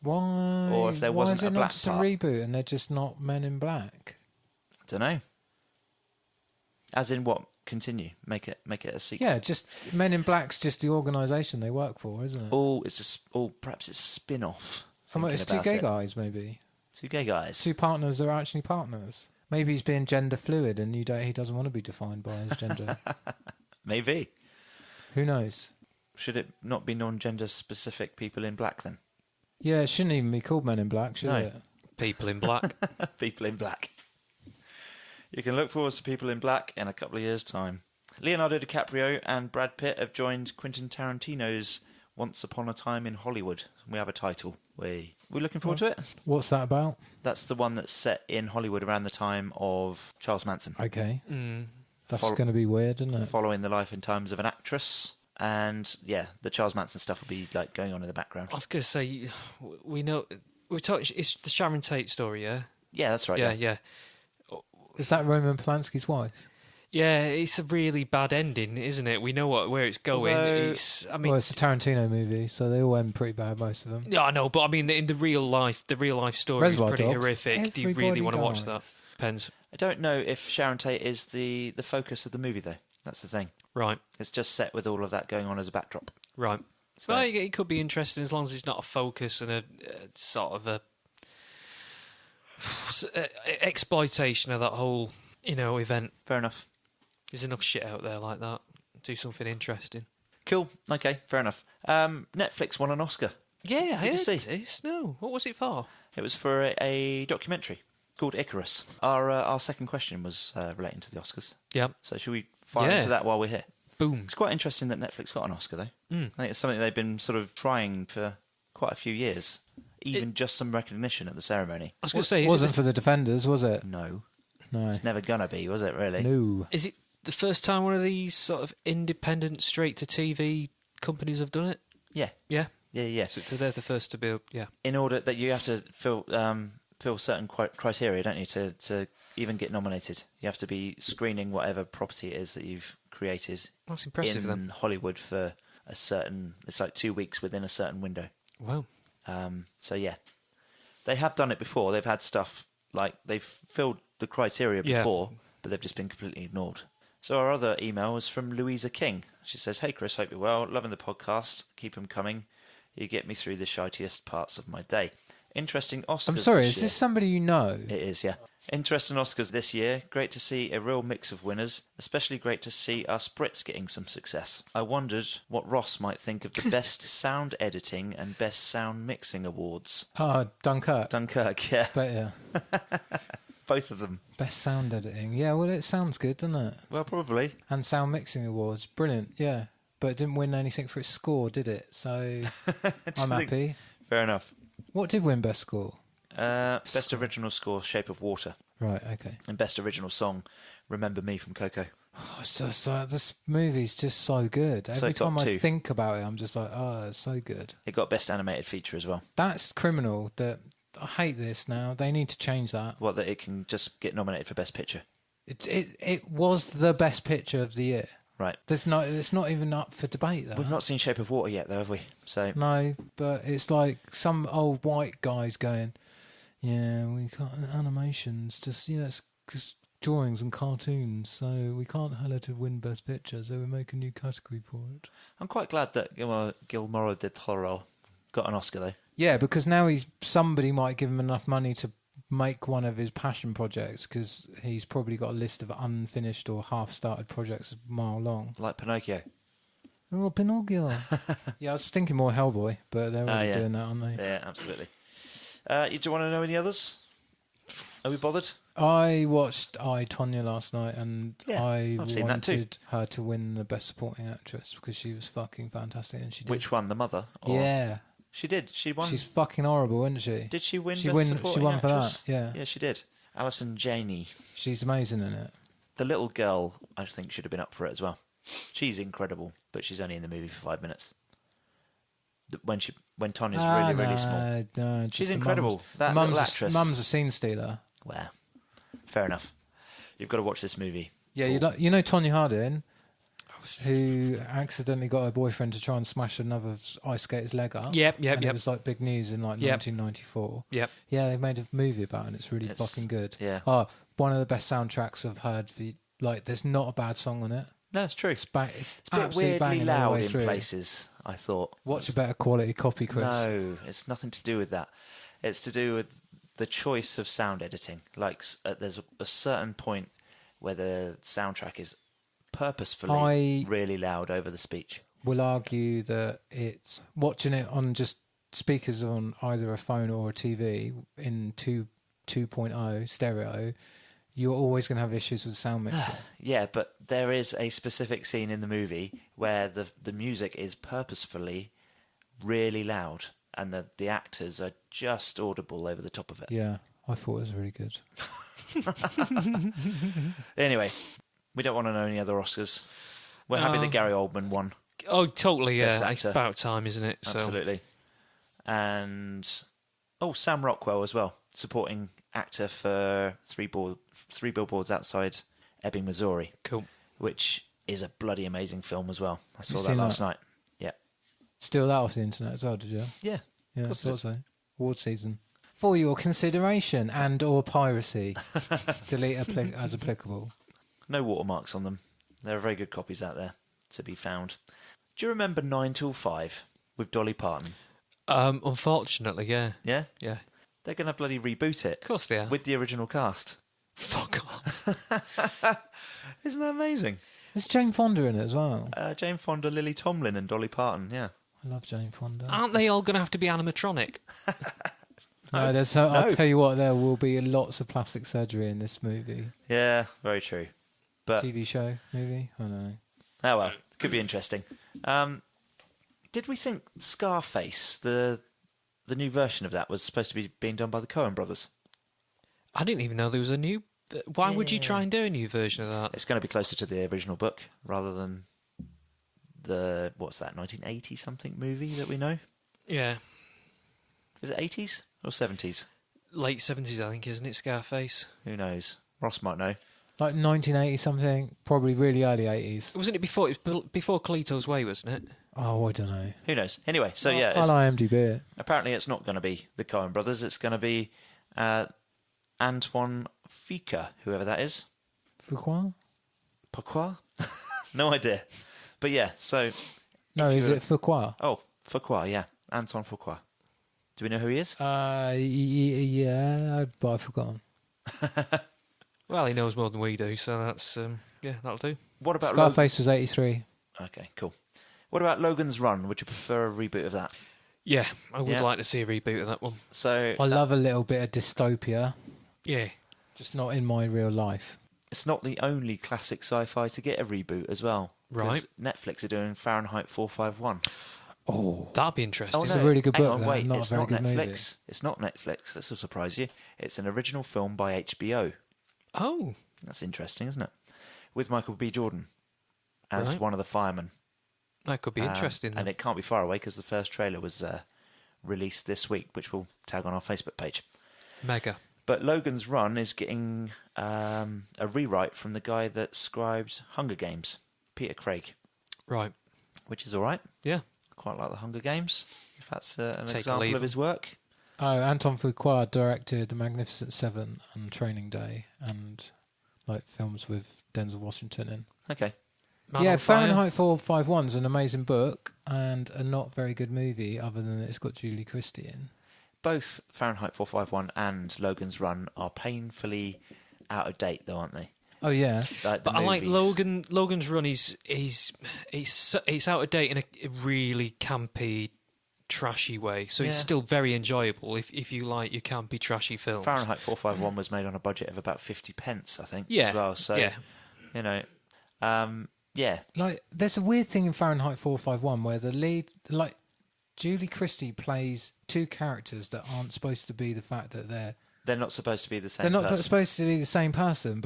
Speaker 3: Why?
Speaker 2: Or if there
Speaker 3: why
Speaker 2: wasn't
Speaker 3: is
Speaker 2: a
Speaker 3: it
Speaker 2: black
Speaker 3: not just
Speaker 2: part?
Speaker 3: a reboot and they're just not Men in Black?
Speaker 2: I don't know. As in what? Continue. Make it a sequel.
Speaker 3: Yeah, just Men in Black's just the organisation they work for, isn't it?
Speaker 2: Oh, perhaps it's a spin-off.
Speaker 3: It's two gay guys, maybe.
Speaker 2: Two gay guys.
Speaker 3: Two partners that are actually partners. Maybe he's being gender fluid and he doesn't want to be defined by his gender.
Speaker 2: Maybe.
Speaker 3: Who knows?
Speaker 2: Should it not be non-gender specific people in black then?
Speaker 3: Yeah, it shouldn't even be called Men in Black, should
Speaker 2: No.
Speaker 3: it?
Speaker 1: People in black.
Speaker 2: People in black. You can look forward to People in Black in a couple of years' time. Leonardo DiCaprio and Brad Pitt have joined Quinton Tarantino's Once Upon a Time in Hollywood. We have a title. We're looking forward to it.
Speaker 3: What's that about?
Speaker 2: That's the one that's set in Hollywood around the time of Charles Manson,
Speaker 3: Okay.
Speaker 1: Mm.
Speaker 3: That's
Speaker 2: Follow-
Speaker 3: going to be weird, isn't it?
Speaker 2: following the life and times of an actress. And yeah, the Charles Manson stuff will be like going on in the background.
Speaker 1: I was going to say, we know we're talking. It's the Sharon Tate story, yeah.
Speaker 2: Yeah, that's right.
Speaker 1: Yeah.
Speaker 3: Is that Roman Polanski's wife?
Speaker 1: Yeah, it's a really bad ending, isn't it? We know where it's going.
Speaker 2: Although-
Speaker 1: I mean,
Speaker 3: Well, it's a Tarantino movie, so they all end pretty bad, most of them.
Speaker 1: yeah, I know, but I mean, in the real life story
Speaker 3: Reservoir
Speaker 1: is pretty
Speaker 3: Dogs,
Speaker 1: horrific. Do you really
Speaker 3: everybody
Speaker 1: want to watch
Speaker 3: dies.
Speaker 1: that? Depends.
Speaker 2: I don't know if Sharon Tate is the focus of the movie, though. That's the thing.
Speaker 1: Right,
Speaker 2: It's just set with all of that going on as a backdrop.
Speaker 1: right.
Speaker 2: So,
Speaker 1: Well, it could be interesting as long as it's not a focus and a sort of a exploitation of that whole, event.
Speaker 2: fair enough.
Speaker 1: There's enough shit out there like that. Do something interesting.
Speaker 2: Cool. Okay, fair enough. Netflix won an Oscar
Speaker 1: Yeah,
Speaker 2: Did you see?
Speaker 1: this. No, what was it for?
Speaker 2: It was for a documentary called Icarus. Our second question was relating to the Oscars.
Speaker 1: Yep.
Speaker 2: So should we fire into that while we're here?
Speaker 1: Boom.
Speaker 2: It's quite interesting that Netflix got an Oscar, though.
Speaker 1: Mm.
Speaker 2: I think it's something they've been sort of trying for quite a few years. Even just some recognition at the ceremony.
Speaker 1: I was going to say...
Speaker 3: It wasn't for the Defenders, was it?
Speaker 2: No.
Speaker 3: No.
Speaker 2: It's never gonna be, was it, really?
Speaker 3: No.
Speaker 1: Is it the first time one of these sort of independent, straight-to-TV companies have done it?
Speaker 2: Yeah.
Speaker 1: Yeah?
Speaker 2: Yeah.
Speaker 1: So they're the first to be... Yeah.
Speaker 2: In order that you have to fill certain criteria, don't you, to even get nominated. You have to be screening whatever property it is that you've created.
Speaker 1: That's impressive,
Speaker 2: in
Speaker 1: then.
Speaker 2: Hollywood for a certain... It's like 2 weeks within a certain window.
Speaker 1: Wow.
Speaker 2: So, yeah. They have done it before. They've had stuff like... They've filled the criteria before, but they've just been completely ignored. So our other email was from Louisa King. She says, "Hey Chris, hope you're well. Loving the podcast. Keep them coming. You get me through the shittiest parts of my day. Interesting Oscars.
Speaker 3: I'm sorry, is
Speaker 2: year.
Speaker 3: this somebody you know?
Speaker 2: It is, yeah. Interesting Oscars this year. Great to see a real mix of winners. Especially great to see us Brits getting some success. I wondered what Ross might think of the Best Sound Editing and Best Sound Mixing Awards.
Speaker 3: Oh, Dunkirk.
Speaker 2: Dunkirk, yeah.
Speaker 3: But yeah.
Speaker 2: Both of them.
Speaker 3: Best sound editing. Yeah, well, it sounds good, doesn't it?
Speaker 2: Well, probably.
Speaker 3: And sound mixing awards. Brilliant, yeah. But it didn't win anything for its score, did it? So I'm happy.
Speaker 2: Fair enough.
Speaker 3: What did win best score?
Speaker 2: Best Original Score, Shape of Water.
Speaker 3: Right, okay.
Speaker 2: And Best Original Song, Remember Me from Coco.
Speaker 3: Oh, it's just like, this movie's just so good.
Speaker 2: So
Speaker 3: Every
Speaker 2: it got
Speaker 3: time I
Speaker 2: two.
Speaker 3: think about it, I'm just like, oh, it's so good.
Speaker 2: It got Best Animated Feature as well.
Speaker 3: That's criminal. That I hate this now. They need to change that.
Speaker 2: What, that it can just get nominated for Best Picture?
Speaker 3: It was the best picture of the year.
Speaker 2: Right.
Speaker 3: It's not even up for debate, though.
Speaker 2: We've not seen Shape of Water yet, though, have we? So
Speaker 3: No, but it's like some old white guys going, yeah, we can't, animations, just, it's just drawings and cartoons, so we can't allow to win Best Picture, so we make a new category for it.
Speaker 2: I'm quite glad that Guillermo del Toro got an Oscar, though.
Speaker 3: Yeah, because now somebody might give him enough money to make one of his passion projects, because he's probably got a list of unfinished or half-started projects a mile long.
Speaker 2: Like Pinocchio.
Speaker 3: Oh, Pinocchio. Yeah, I was thinking more Hellboy, but they're already doing that, aren't they?
Speaker 2: Yeah, absolutely. Do you want to know any others? Are we bothered?
Speaker 3: I watched I, Tonya last night, and I
Speaker 2: I've seen that too.
Speaker 3: wanted her to win the Best Supporting Actress because she was fucking fantastic, and she did.
Speaker 2: Which one, the mother? Or...
Speaker 3: Yeah.
Speaker 2: She did. She won.
Speaker 3: She's fucking horrible, isn't she?
Speaker 2: Did she win
Speaker 3: She
Speaker 2: Best Supporting
Speaker 3: She won for
Speaker 2: Actress?
Speaker 3: that, yeah.
Speaker 2: Yeah, she did. Alison Janney.
Speaker 3: She's amazing in it.
Speaker 2: The little girl, I think, should have been up for it as well. She's incredible, but she's only in the movie for 5 minutes. When Tonya's really small.
Speaker 3: No,
Speaker 2: She's incredible. That little actress.
Speaker 3: Mum's a scene stealer.
Speaker 2: Well, fair enough. You've got to watch this movie.
Speaker 3: Yeah, you know Tonya Harding, who accidentally got her boyfriend to try and smash another ice skater's leg up.
Speaker 1: Yep.
Speaker 3: It was like big news in like 1994.
Speaker 1: Yep.
Speaker 3: Yeah, they made a movie about it, and it's really fucking good.
Speaker 2: Yeah.
Speaker 3: Oh, one of the best soundtracks I've heard. There's not a bad song on it.
Speaker 2: No, it's true.
Speaker 3: It's
Speaker 2: a bit
Speaker 3: absolutely
Speaker 2: weirdly
Speaker 3: banging all the
Speaker 2: loud
Speaker 3: way
Speaker 2: in
Speaker 3: through.
Speaker 2: places, I thought.
Speaker 3: Watch a better quality copy, Chris.
Speaker 2: No, it's nothing to do with that. It's to do with the choice of sound editing. Like, there's a certain point where the soundtrack is purposefully really loud over the speech.
Speaker 3: Will argue that it's watching it on just speakers on either a phone or a TV in 2.0 stereo. You're always going to have issues with sound mixing.
Speaker 2: Yeah, but there is a specific scene in the movie where the music is purposefully really loud, and the actors are just audible over the top of it.
Speaker 3: Yeah, I thought it was really good.
Speaker 2: Anyway, we don't want to know any other Oscars. We're happy that Gary Oldman won.
Speaker 1: Oh, totally,
Speaker 2: Best
Speaker 1: yeah. It's
Speaker 2: actor.
Speaker 1: about time, isn't it? So.
Speaker 2: Absolutely. And Sam Rockwell as well, supporting actor for Three Billboards Outside Ebbing, Missouri.
Speaker 1: Cool.
Speaker 2: Which is a bloody amazing film as well. I saw
Speaker 3: you
Speaker 2: that
Speaker 3: seen
Speaker 2: last
Speaker 3: that?
Speaker 2: night. Yeah.
Speaker 3: Steal that off the internet as well, did you?
Speaker 2: Yeah.
Speaker 3: Yeah, I
Speaker 2: course I
Speaker 3: thought so. Award season. For your consideration and or piracy. Delete as applicable.
Speaker 2: No watermarks on them. There are very good copies out there to be found. Do you remember 9 Till 5 with Dolly Parton?
Speaker 1: Unfortunately, yeah.
Speaker 2: Yeah?
Speaker 1: Yeah.
Speaker 2: They're going to bloody reboot it.
Speaker 1: Of course they are.
Speaker 2: With the original cast.
Speaker 1: Fuck off.
Speaker 2: Isn't that amazing?
Speaker 3: There's Jane Fonda in it as well.
Speaker 2: Jane Fonda, Lily Tomlin and Dolly Parton, yeah.
Speaker 3: I I love Jane Fonda.
Speaker 1: Aren't they all going to have to be animatronic?
Speaker 3: No, I'll tell you what, there will be lots of plastic surgery in this movie.
Speaker 2: Yeah, very true. But
Speaker 3: TV show, movie? I don't know.
Speaker 2: Oh well, could be interesting. Did we think Scarface, the new version of that, was supposed to be being done by the Coen brothers?
Speaker 1: I didn't even know there was a new... Why would you try and do a new version of that?
Speaker 2: It's going to be closer to the original book rather than the, what's that, 1980-something movie that we know?
Speaker 1: Yeah.
Speaker 2: Is it 80s or 70s?
Speaker 1: Late 70s, I think, isn't it, Scarface?
Speaker 2: Who knows? Ross might know.
Speaker 3: Like 1980 something, probably really early 80s.
Speaker 1: Wasn't it before Cleto's Way, wasn't it?
Speaker 3: Oh, I don't know.
Speaker 2: Who knows? Anyway, so yeah.
Speaker 3: I'll IMDb it.
Speaker 2: Apparently it's not going to be the Coen brothers. It's going to be Antoine Fuqua, whoever that is.
Speaker 3: Fuqua?
Speaker 2: Pourquoi? No idea. But yeah, so...
Speaker 3: No, is it Fuqua?
Speaker 2: Oh, Fuqua, yeah. Antoine Fuqua. Do we know who he is?
Speaker 3: Yeah, but I've forgotten.
Speaker 1: Well, he knows more than we do, so that's... yeah, that'll do.
Speaker 2: What about
Speaker 3: Scarface was 83.
Speaker 2: Okay, cool. What about Logan's Run? Would you prefer a reboot of that?
Speaker 1: Yeah, I would like to see a reboot of that one.
Speaker 2: So
Speaker 3: I love a little bit of dystopia.
Speaker 1: Yeah.
Speaker 3: Just not in my real life.
Speaker 2: It's not the only classic sci-fi to get a reboot as well.
Speaker 1: Right.
Speaker 2: Netflix are doing Fahrenheit 451.
Speaker 3: Oh,
Speaker 1: that'd be interesting.
Speaker 3: It's a really good book.
Speaker 2: Wait,
Speaker 3: not
Speaker 2: it's
Speaker 3: a very
Speaker 2: not
Speaker 3: good
Speaker 2: Netflix.
Speaker 3: movie.
Speaker 2: It's not Netflix. This will surprise you. It's an original film by HBO.
Speaker 1: Oh.
Speaker 2: That's interesting, isn't it? With Michael B. Jordan as
Speaker 1: Right.
Speaker 2: one of the firemen.
Speaker 1: That could be interesting.
Speaker 2: And it can't be far away because the first trailer was released this week, which we'll tag on our Facebook page.
Speaker 1: Mega.
Speaker 2: But Logan's Run is getting a rewrite from the guy that scribed Hunger Games, Peter Craig.
Speaker 1: Right.
Speaker 2: Which is all right.
Speaker 1: Yeah.
Speaker 2: Quite like the Hunger Games, if that's an
Speaker 1: Take
Speaker 2: example of his work.
Speaker 3: Oh, Anton Fuqua directed The Magnificent Seven and Training Day and like films with Denzel Washington in.
Speaker 2: Okay.
Speaker 1: Man on Fire.
Speaker 3: Fahrenheit 451 is an amazing book and a not very good movie other than it's got Julie Christie in.
Speaker 2: Both Fahrenheit 451 and Logan's Run are painfully out of date, though, aren't they?
Speaker 3: Oh, yeah.
Speaker 2: Like
Speaker 1: But I like Logan's Run it's out of date in a really campy, trashy way. So it's still very enjoyable if you like your campy, trashy films.
Speaker 2: Fahrenheit 451 was made on a budget of about 50 pence, I think,
Speaker 1: Yeah.
Speaker 2: as well. So, you know, yeah.
Speaker 3: Like, there's a weird thing in Fahrenheit 451 where the lead, like, Julie Christie plays two characters that aren't supposed to be the fact that
Speaker 2: They're not supposed to be the same
Speaker 3: they're not
Speaker 2: person.
Speaker 3: supposed to be the same person,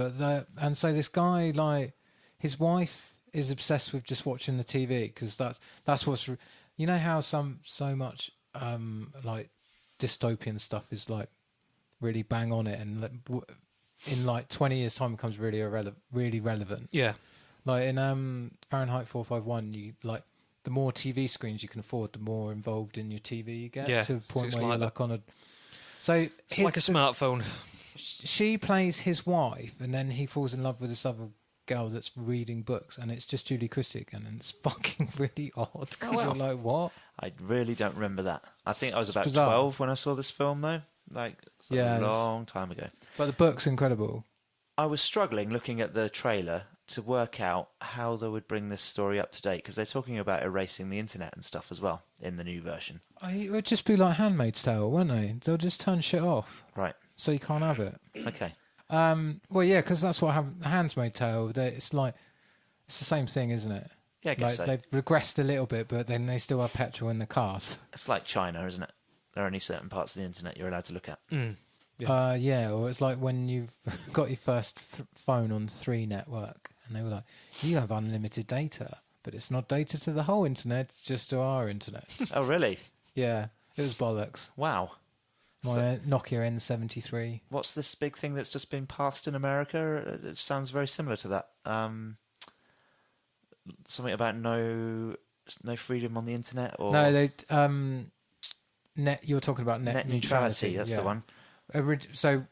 Speaker 3: and so this guy, like, his wife is obsessed with just watching the TV because that's what's, you know how so much like dystopian stuff is like really bang on it and in like 20 years time becomes really relevant.
Speaker 1: Yeah.
Speaker 3: Like in Fahrenheit 451, you like the more TV screens you can afford, the more involved in your TV you get.
Speaker 1: Yeah.
Speaker 3: To the point
Speaker 1: So
Speaker 3: where
Speaker 1: it's
Speaker 3: you're like on a. So
Speaker 1: It's like a smartphone.
Speaker 3: she plays his wife, and then he falls in love with this other girl that's reading books, and it's just Julie Christie again, and it's fucking really odd. Because you're like, what?
Speaker 2: I really don't remember that. I think I was
Speaker 3: It's
Speaker 2: about
Speaker 3: bizarre.
Speaker 2: 12 when I saw this film, though. Like, it's a long time ago.
Speaker 3: But the book's incredible.
Speaker 2: I was struggling looking at the trailer to work out how they would bring this story up to date because they're talking about erasing the internet and stuff as well in the new version.
Speaker 3: It would just be like Handmaid's Tale, wouldn't they? They'll just turn shit off,
Speaker 2: Right.
Speaker 3: so you can't have it.
Speaker 2: Okay.
Speaker 3: Well, yeah, because that's what happened. Handmaid's Tale. It's the same thing, isn't it?
Speaker 2: Yeah, I guess
Speaker 3: like
Speaker 2: so.
Speaker 3: they've regressed a little bit, but then they still have petrol in the cars.
Speaker 2: It's like China, isn't it? There are only certain parts of the internet you're allowed to look at.
Speaker 3: Yeah, or it's like when you've got your first phone on 3 network, and they were like, "You have unlimited data, but it's not data to the whole internet; it's just to our internet."
Speaker 2: Oh, really?
Speaker 3: Yeah, it was bollocks.
Speaker 2: Wow.
Speaker 3: My Nokia N73.
Speaker 2: What's this big thing that's just been passed in America? It sounds very similar to that. Something about no freedom on the internet, or
Speaker 3: No, they You're talking about net
Speaker 2: neutrality. That's the one.
Speaker 3: So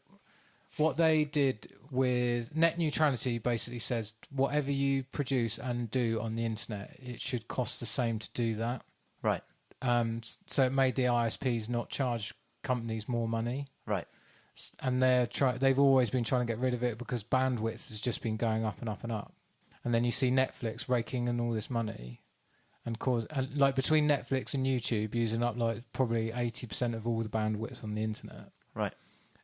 Speaker 3: what they did with net neutrality basically says whatever you produce and do on the internet, it should cost the same to do that.
Speaker 2: Right.
Speaker 3: So it made the ISPs not charge companies more money.
Speaker 2: Right.
Speaker 3: And they've always been trying to get rid of it because bandwidth has just been going up and up and up. And then you see Netflix raking in all this money, and like between Netflix and YouTube using up like probably 80% of all the bandwidth on the internet.
Speaker 2: Right.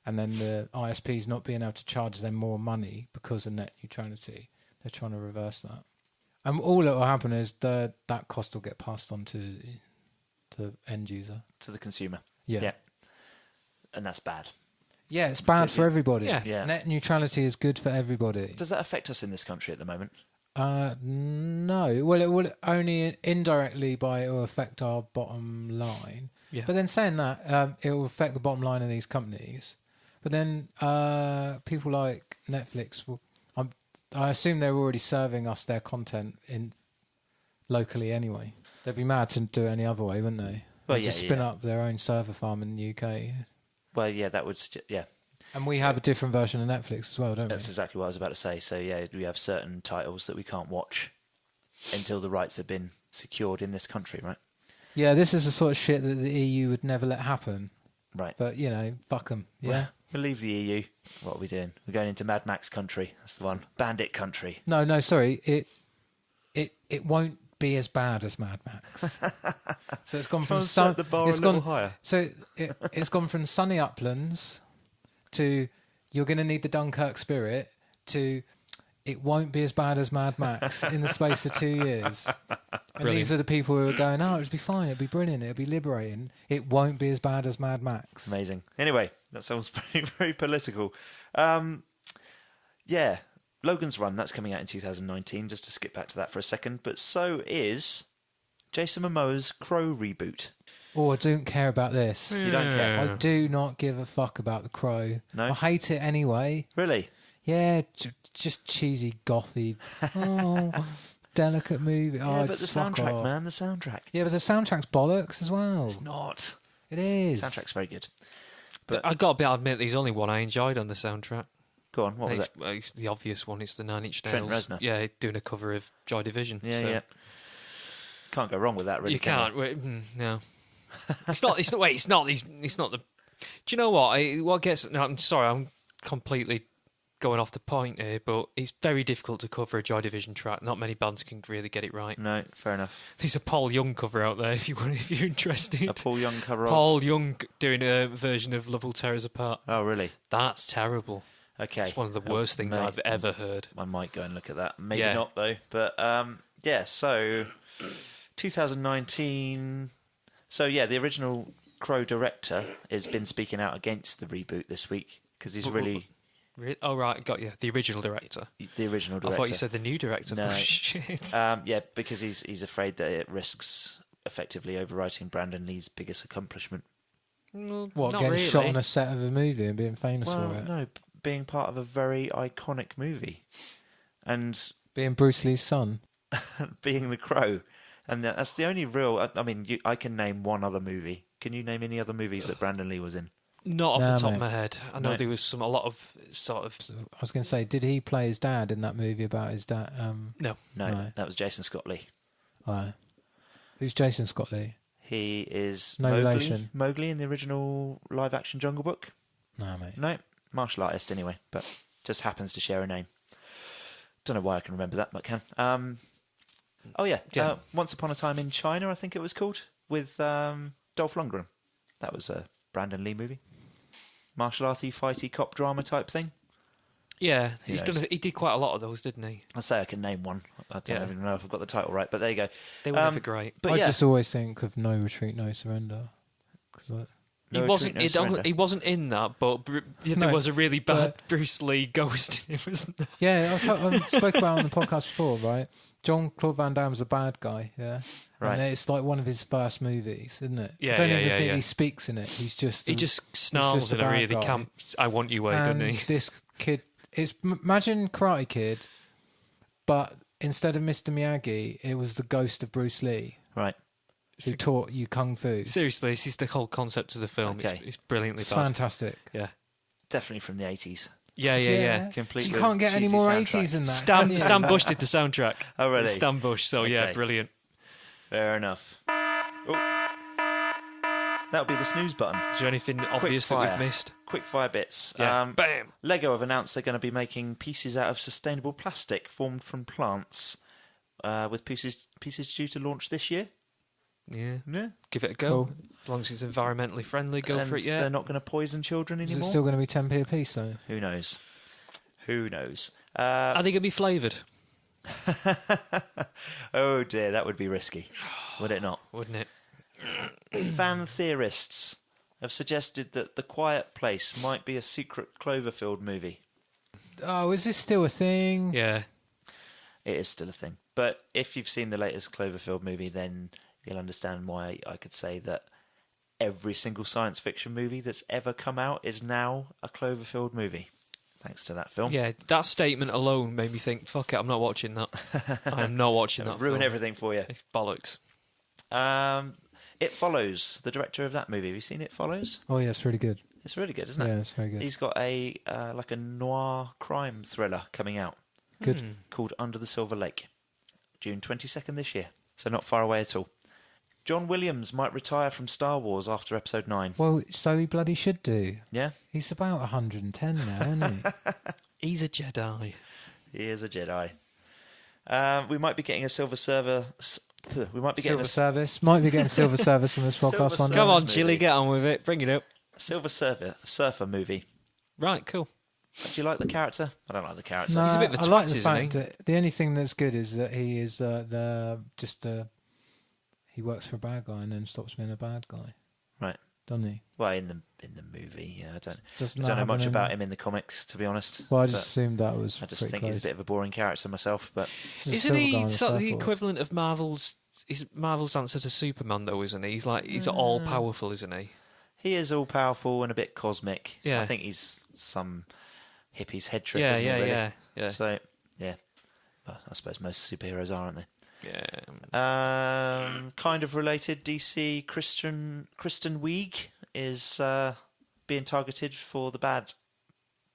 Speaker 3: And then the ISPs not being able to charge them more money because of net neutrality. They're trying to reverse that. And all that will happen is that cost will get passed on to the end user.
Speaker 2: To the consumer.
Speaker 3: Yeah.
Speaker 2: And that's bad.
Speaker 3: Yeah, it's bad for everybody.
Speaker 2: Yeah.
Speaker 3: Net neutrality is good for everybody.
Speaker 2: Does that affect us in this country at the moment?
Speaker 3: No. Well, it will only indirectly it will affect our bottom line.
Speaker 1: Yeah.
Speaker 3: But then saying that, it will affect the bottom line of these companies. But then people like Netflix, I assume they're already serving us their content locally anyway. They'd be mad to do it any other way, wouldn't they?
Speaker 2: Well,
Speaker 3: They'd just spin up their own server farm in the UK.
Speaker 2: Well, yeah, that would... Yeah.
Speaker 3: And we have a different version of Netflix as well, don't we?
Speaker 2: That's exactly what I was about to say. So, yeah, we have certain titles that we can't watch until the rights have been secured in this country, right?
Speaker 3: Yeah, this is the sort of shit that the EU would never let happen.
Speaker 2: Right.
Speaker 3: But, fuck them, yeah?
Speaker 2: We'll leave the EU. What are we doing? We're going into Mad Max country. That's the one. Bandit country.
Speaker 3: No, sorry. It won't be as bad as Mad Max. So it's gone from
Speaker 2: set the bar a little higher.
Speaker 3: So it's gone from sunny uplands to you're going to need the Dunkirk spirit to it won't be as bad as Mad Max in the space of 2 years. And these are the people who are going, it'll be fine, it'll be brilliant, it'll be liberating. It won't be as bad as Mad Max.
Speaker 2: Amazing. Anyway, that sounds very, very political. Yeah, Logan's Run, that's coming out in 2019, just to skip back to that for a second. But so is Jason Momoa's Crow reboot.
Speaker 3: Oh, I don't care about this.
Speaker 2: You don't care?
Speaker 3: I do not give a fuck about The Crow.
Speaker 2: No?
Speaker 3: I hate it anyway.
Speaker 2: Really?
Speaker 3: Yeah, just cheesy, gothy. Oh, delicate movie.
Speaker 2: Yeah, but the soundtrack, man, the soundtrack.
Speaker 3: Yeah, but the soundtrack's bollocks as well.
Speaker 2: It's not.
Speaker 3: It is.
Speaker 2: The soundtrack's very good.
Speaker 1: But I got to admit, there's only one I enjoyed on the soundtrack.
Speaker 2: Go on, what was it?
Speaker 1: It's the obvious one. It's the Nine Inch
Speaker 2: Trent
Speaker 1: Nails.
Speaker 2: Reznor.
Speaker 1: Yeah, doing a cover of Joy Division.
Speaker 2: Yeah,
Speaker 1: so.
Speaker 2: yeah. Can't go wrong with that, really.
Speaker 1: You can't. No. It's not. It's not. Wait. It's not. It's not the. Do you know what? What gets? No, I'm sorry. I'm completely going off the point here, but it's very difficult to cover a Joy Division track. Not many bands can really get it right.
Speaker 2: No, fair enough.
Speaker 1: There's a Paul Young cover out there if you're interested.
Speaker 2: A Paul Young cover.
Speaker 1: Paul Young doing a version of Love Will Tear Us Apart.
Speaker 2: Oh, really?
Speaker 1: That's terrible.
Speaker 2: Okay.
Speaker 1: It's one of the worst things I've ever heard.
Speaker 2: I might go and look at that. Maybe not, though. But, yeah, so 2019... So, yeah, the original Crow director has been speaking out against the reboot this week because he's really...
Speaker 1: Oh, right, got you. The original director.
Speaker 2: The original director.
Speaker 1: I thought you said the new director.
Speaker 2: No.
Speaker 1: Oh, shit.
Speaker 2: Yeah, because he's afraid that it risks effectively overwriting Brandon Lee's biggest accomplishment.
Speaker 1: Well,
Speaker 3: What,
Speaker 1: not
Speaker 3: getting
Speaker 1: really.
Speaker 3: shot on a set of a movie and being famous for it?
Speaker 2: No, being part of a very iconic movie. And
Speaker 3: Being Bruce Lee's son?
Speaker 2: being the Crow. And that's the only real... I mean, I can name one other movie. Can you name any other movies that Brandon Lee was in?
Speaker 1: Not off the top
Speaker 3: mate.
Speaker 1: of my head. I know
Speaker 2: No.
Speaker 1: there was a lot of sort of...
Speaker 3: I was going to say, did he play his dad in that movie about his dad?
Speaker 1: No.
Speaker 2: No, that was Jason Scott Lee.
Speaker 3: Who's Jason Scott Lee?
Speaker 2: He is
Speaker 3: No relation.
Speaker 2: Mowgli in the original live-action Jungle Book.
Speaker 3: No, mate.
Speaker 2: No, martial artist anyway, but just happens to share a name. Don't know why I can remember that, but can. Oh yeah,
Speaker 1: Yeah.
Speaker 2: Once Upon a Time in China, I think it was called, with Dolph Lundgren. That was a Brandon Lee movie. Martial arty, fighty, cop drama type thing.
Speaker 1: Yeah,
Speaker 2: Who knows?
Speaker 1: he did quite a lot of those, didn't he?
Speaker 2: I say I can name one. I don't even know if I've got the title right, but there you go.
Speaker 1: They were never great.
Speaker 2: But
Speaker 3: I
Speaker 2: yeah,
Speaker 3: just always think of No Retreat, No Surrender. 'Cause
Speaker 2: No Retreat, No Surrender.
Speaker 1: He wasn't in that, but there
Speaker 3: No,
Speaker 1: was a really bad
Speaker 3: but-
Speaker 1: Bruce Lee ghost in it, wasn't there?
Speaker 3: yeah, I spoke about it on the podcast before, right? Jean-Claude Van Damme's a bad guy, yeah?
Speaker 2: Right.
Speaker 3: And it's like one of his first movies, isn't it?
Speaker 1: Yeah,
Speaker 3: I don't
Speaker 1: yeah,
Speaker 3: even
Speaker 1: yeah,
Speaker 3: think
Speaker 1: yeah.
Speaker 3: he speaks in it. He just
Speaker 1: snarls
Speaker 3: just a
Speaker 1: in a
Speaker 3: bad
Speaker 1: really
Speaker 3: guy.
Speaker 1: camp, I want you way,
Speaker 3: and
Speaker 1: doesn't he?
Speaker 3: this kid, imagine Karate Kid, but instead of Mr. Miyagi, it was the ghost of Bruce Lee
Speaker 2: right.
Speaker 3: who taught you kung fu.
Speaker 1: Seriously, this is the whole concept of the film.
Speaker 2: Okay.
Speaker 1: It's brilliantly
Speaker 3: It's
Speaker 1: bad.
Speaker 3: fantastic.
Speaker 1: Yeah.
Speaker 2: Definitely from the 80s.
Speaker 1: Yeah.
Speaker 2: Completely
Speaker 3: You can't get any
Speaker 2: cheesy
Speaker 3: more
Speaker 2: soundtrack.
Speaker 3: 80s than that. can you?
Speaker 1: Stan Bush did the soundtrack.
Speaker 2: Oh, really?
Speaker 1: Stan Bush, so yeah,
Speaker 2: Okay.
Speaker 1: brilliant.
Speaker 2: Fair enough. Oh. That'll be the snooze button.
Speaker 1: Is there anything obvious that
Speaker 2: fire.
Speaker 1: we've missed?
Speaker 2: Quick fire bits.
Speaker 1: Yeah. Bam!
Speaker 2: Lego have announced they're going to be making pieces out of sustainable plastic formed from plants with pieces due to launch this year.
Speaker 1: Yeah.
Speaker 2: Yeah.
Speaker 1: Give it a go.
Speaker 3: Cool.
Speaker 1: As long as it's environmentally friendly, go
Speaker 2: And
Speaker 1: for it, yeah.
Speaker 2: they're not going to poison children
Speaker 3: Is
Speaker 2: anymore.
Speaker 3: it still going to be 10p a piece though?
Speaker 2: Who knows?
Speaker 1: Are they going to be flavoured?
Speaker 2: Oh dear, that would be risky, would it not?
Speaker 1: Wouldn't it?
Speaker 2: Fan theorists have suggested that The Quiet Place might be a secret Cloverfield movie.
Speaker 3: Oh, is this still a thing?
Speaker 1: Yeah.
Speaker 2: It is still a thing. But if you've seen the latest Cloverfield movie, then you'll understand why I could say that every single science fiction movie that's ever come out is now a Cloverfield movie, thanks to that film.
Speaker 1: Yeah, that statement alone made me think, fuck it, I'm not watching that. I am not watching that.
Speaker 2: Ruin
Speaker 1: film.
Speaker 2: everything for you.
Speaker 1: It's bollocks.
Speaker 2: It Follows, the director of that movie. Have you seen It Follows?
Speaker 3: Oh yeah, it's really good.
Speaker 2: It's really good, isn't it?
Speaker 3: Yeah, it's very good.
Speaker 2: He's got a like a noir crime thriller coming out
Speaker 3: Good.
Speaker 2: called Under the Silver Lake, June 22nd this year. So not far away at all. John Williams might retire from Star Wars after Episode 9.
Speaker 3: Well, so he bloody should do.
Speaker 2: Yeah?
Speaker 3: He's about 110 now, isn't he?
Speaker 1: He's a Jedi.
Speaker 2: He is a Jedi. We might be getting a silver server... We might be getting
Speaker 3: Silver service. Might be getting silver service on this
Speaker 2: Silver
Speaker 3: podcast one day.
Speaker 1: Come on,
Speaker 2: movie.
Speaker 1: Chili, get on with it. Bring it up.
Speaker 2: a Silver Surfer movie.
Speaker 1: Right, cool.
Speaker 2: Do you like the character? I don't like the character.
Speaker 3: No,
Speaker 1: He's a bit of a
Speaker 3: I like
Speaker 1: twat,
Speaker 3: the
Speaker 1: isn't
Speaker 3: fact
Speaker 1: he?
Speaker 3: that the only thing that's good is that he is he works for a bad guy and then stops being a bad guy,
Speaker 2: Right.
Speaker 3: doesn't he?
Speaker 2: Well, in the movie, yeah. I don't
Speaker 3: Just
Speaker 2: know
Speaker 3: not
Speaker 2: much
Speaker 3: having
Speaker 2: about him in the comics, to be honest.
Speaker 3: Well, I
Speaker 2: but
Speaker 3: just assumed that was.
Speaker 2: I just
Speaker 3: pretty
Speaker 2: think
Speaker 3: close.
Speaker 2: he's a bit of a boring character myself. But
Speaker 3: He's a
Speaker 1: Isn't
Speaker 3: silver guy
Speaker 1: he
Speaker 3: on a
Speaker 1: sort of the
Speaker 3: surfboard.
Speaker 1: equivalent of Marvel's... He's Marvel's answer to Superman, though, isn't he? He's all powerful, isn't he?
Speaker 2: he is all powerful and a bit cosmic.
Speaker 1: Yeah.
Speaker 2: I think he's some hippie's head trick.
Speaker 1: Yeah,
Speaker 2: isn't he,
Speaker 1: yeah,
Speaker 2: really?
Speaker 1: yeah.
Speaker 2: So yeah, well, I suppose most superheroes are, aren't they?
Speaker 1: Yeah.
Speaker 2: Kind of related, DC Kristen Wiig is being targeted for the bad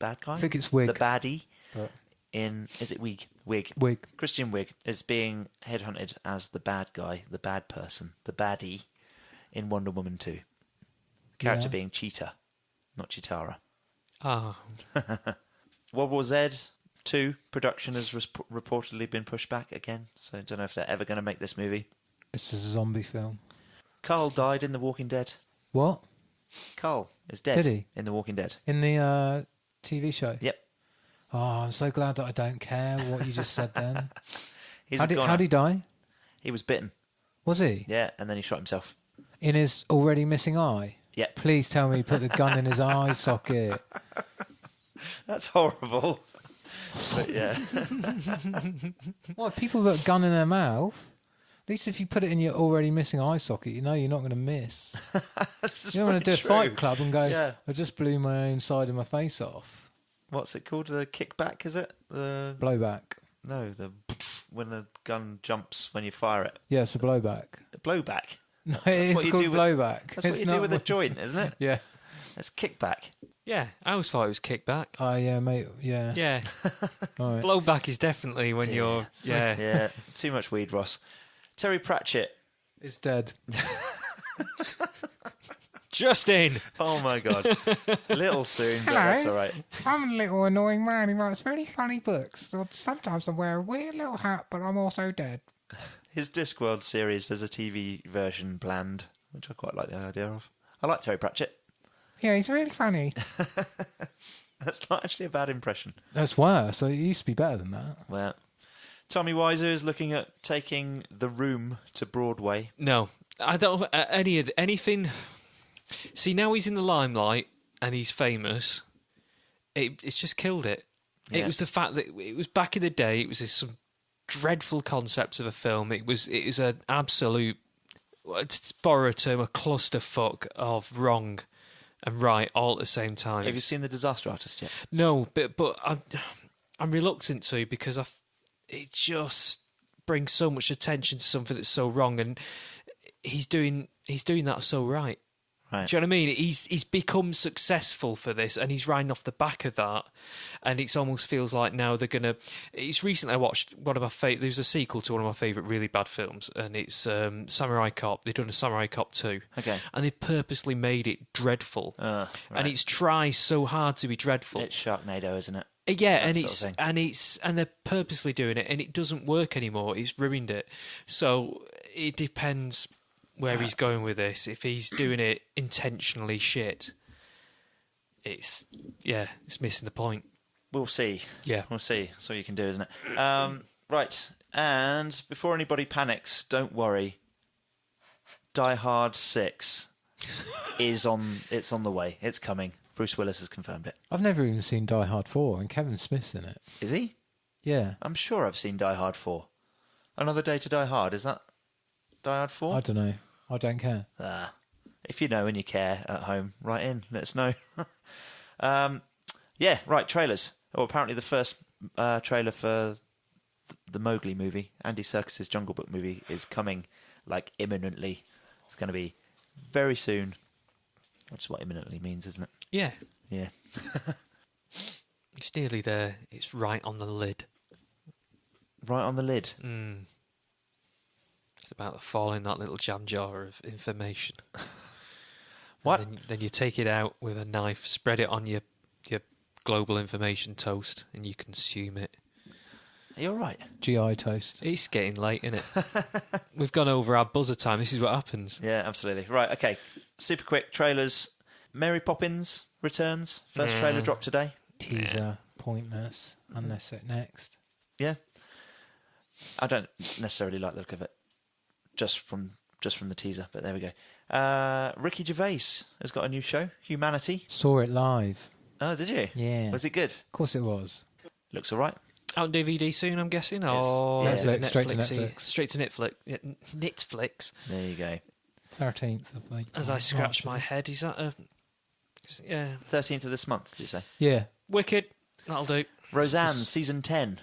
Speaker 2: guy.
Speaker 3: I think it's Wig.
Speaker 2: The baddie
Speaker 3: But
Speaker 2: is it Wiig? Wig.
Speaker 3: Wig.
Speaker 2: Christian Wiig is being headhunted as the bad guy, the bad person, the baddie in Wonder Woman 2. Character
Speaker 3: Yeah.
Speaker 2: being Cheetah, not Chitara.
Speaker 1: Ah.
Speaker 2: World War Z 2 production has reportedly been pushed back again, so I don't know if they're ever going to make this movie.
Speaker 3: It's a zombie film.
Speaker 2: Carl died in The Walking Dead.
Speaker 3: What?
Speaker 2: Carl is dead
Speaker 3: Did he?
Speaker 2: in The Walking Dead.
Speaker 3: In the TV show?
Speaker 2: Yep.
Speaker 3: Oh, I'm so glad that I don't care what you just said then.
Speaker 2: He's
Speaker 3: How
Speaker 2: a
Speaker 3: did
Speaker 2: goner.
Speaker 3: he die?
Speaker 2: He was bitten.
Speaker 3: Was he?
Speaker 2: Yeah, and then he shot himself.
Speaker 3: In his already missing eye?
Speaker 2: Yep.
Speaker 3: Please tell me he put the gun in his eye socket.
Speaker 2: That's horrible. But yeah.
Speaker 3: What, people put a gun in their mouth? At least if you put it in your already missing eye socket, you know you're not going to miss.
Speaker 2: This is
Speaker 3: You don't want to do
Speaker 2: very
Speaker 3: a fight
Speaker 2: true.
Speaker 3: club and go,
Speaker 2: Yeah.
Speaker 3: I just blew my own side of my face off.
Speaker 2: What's it called? The kickback, is it?
Speaker 3: Blowback.
Speaker 2: No, when the gun jumps when you fire it.
Speaker 3: Yeah, it's a blowback.
Speaker 2: The blowback.
Speaker 3: No,
Speaker 2: what
Speaker 3: it's
Speaker 2: you
Speaker 3: called
Speaker 2: do with-
Speaker 3: blowback.
Speaker 2: That's what
Speaker 3: It's
Speaker 2: you do
Speaker 3: not
Speaker 2: with a
Speaker 3: what-
Speaker 2: joint, isn't it?
Speaker 3: Yeah.
Speaker 2: It's kickback.
Speaker 1: Yeah, I always thought it was kickback.
Speaker 3: Oh, yeah, mate. Yeah.
Speaker 1: Yeah.
Speaker 3: All right.
Speaker 1: Blowback is definitely when you're... Yeah.
Speaker 2: Yeah, too much weed, Ross. Terry Pratchett.
Speaker 3: It's dead.
Speaker 1: Justin!
Speaker 2: Oh my God. A little soon, but
Speaker 3: Hello.
Speaker 2: that's all right.
Speaker 3: I'm a little annoying man who writes really funny books. Sometimes I wear a weird little hat, but I'm also dead.
Speaker 2: His Discworld series, there's a TV version planned, which I quite like the idea of. I like Terry Pratchett.
Speaker 3: Yeah, he's really funny.
Speaker 2: That's not actually a bad impression.
Speaker 3: That's worse. It used to be better than that.
Speaker 2: Well, Tommy Wiseau is looking at taking The Room to Broadway.
Speaker 1: No, I don't... anything... See, now he's in the limelight and he's famous. It's just killed it.
Speaker 2: Yeah.
Speaker 1: It was the fact that it was back in the day. It was some dreadful concepts of a film. It was an absolute, to borrow a term, a clusterfuck of wrong and right all at the same time.
Speaker 2: Have you seen The Disaster Artist yet?
Speaker 1: No, but I'm reluctant to because it just brings so much attention to something that's so wrong, and he's doing that so right.
Speaker 2: Right.
Speaker 1: Do you know what I mean? He's become successful for this, and he's riding off the back of that. And it almost feels like now they're gonna. It's recently I watched one of my There's a sequel to one of my favourite really bad films, and it's Samurai Cop. They've done a Samurai Cop 2.
Speaker 2: Okay.
Speaker 1: And they purposely made it dreadful,
Speaker 2: Right.
Speaker 1: and it's tries so hard to be dreadful.
Speaker 2: It's Sharknado, isn't it?
Speaker 1: Yeah,
Speaker 2: that
Speaker 1: and
Speaker 2: sort of thing.
Speaker 1: and they're purposely doing it, and it doesn't work anymore. It's ruined it. So it depends where he's going with this. If he's doing it intentionally shit, it's missing the point.
Speaker 2: We'll see.
Speaker 1: Yeah.
Speaker 2: We'll see. That's all you can do, isn't it? Right. And before anybody panics, don't worry. Die Hard 6 it's on the way. It's coming. Bruce Willis has confirmed it.
Speaker 3: I've never even seen Die Hard 4, and Kevin Smith's in it.
Speaker 2: Is he?
Speaker 3: Yeah.
Speaker 2: I'm sure I've seen Die Hard 4. Another Day to Die Hard. Is that Die Hard 4?
Speaker 3: I don't know. I don't care.
Speaker 2: If you know and you care at home, write in. Let us know. Yeah, right, trailers. Oh, apparently the first trailer for the Mowgli movie, Andy Serkis's Jungle Book movie, is coming, like, imminently. It's going to be very soon. Which is what imminently means, isn't it?
Speaker 1: Yeah.
Speaker 2: Yeah.
Speaker 1: It's nearly there. It's right on the lid.
Speaker 2: Right on the lid.
Speaker 1: It's about to fall in that little jam jar of information.
Speaker 2: What?
Speaker 1: And then you take it out with a knife, spread it on your global information toast, and you consume it.
Speaker 2: Are you all right?
Speaker 3: GI toast.
Speaker 1: It's getting late, isn't it? We've gone over our buzzer time. This is what happens.
Speaker 2: Yeah, absolutely. Right, okay. Super quick trailers. Mary Poppins returns. First trailer dropped today.
Speaker 3: Teaser, pointless, unless it next.
Speaker 2: Yeah. I don't necessarily like the look of it. Just from the teaser, but there we go. Ricky Gervais has got a new show, Humanity.
Speaker 3: Saw it live.
Speaker 2: Oh, did you?
Speaker 3: Yeah.
Speaker 2: Was it good?
Speaker 3: Of course it was.
Speaker 2: Looks all right.
Speaker 1: Out on DVD soon, I'm guessing?
Speaker 2: Yes.
Speaker 1: Or
Speaker 2: Yeah.
Speaker 3: Netflix, straight to
Speaker 1: Netflix-y?
Speaker 3: Netflix.
Speaker 1: Straight to Netflix. Netflix.
Speaker 2: There you go.
Speaker 3: 13th of like,
Speaker 1: As I scratch
Speaker 3: March.
Speaker 1: my head, is that a... Yeah.
Speaker 2: 13th of this month, did you say?
Speaker 3: Yeah,
Speaker 1: Wicked. That'll do.
Speaker 2: Roseanne, season 10.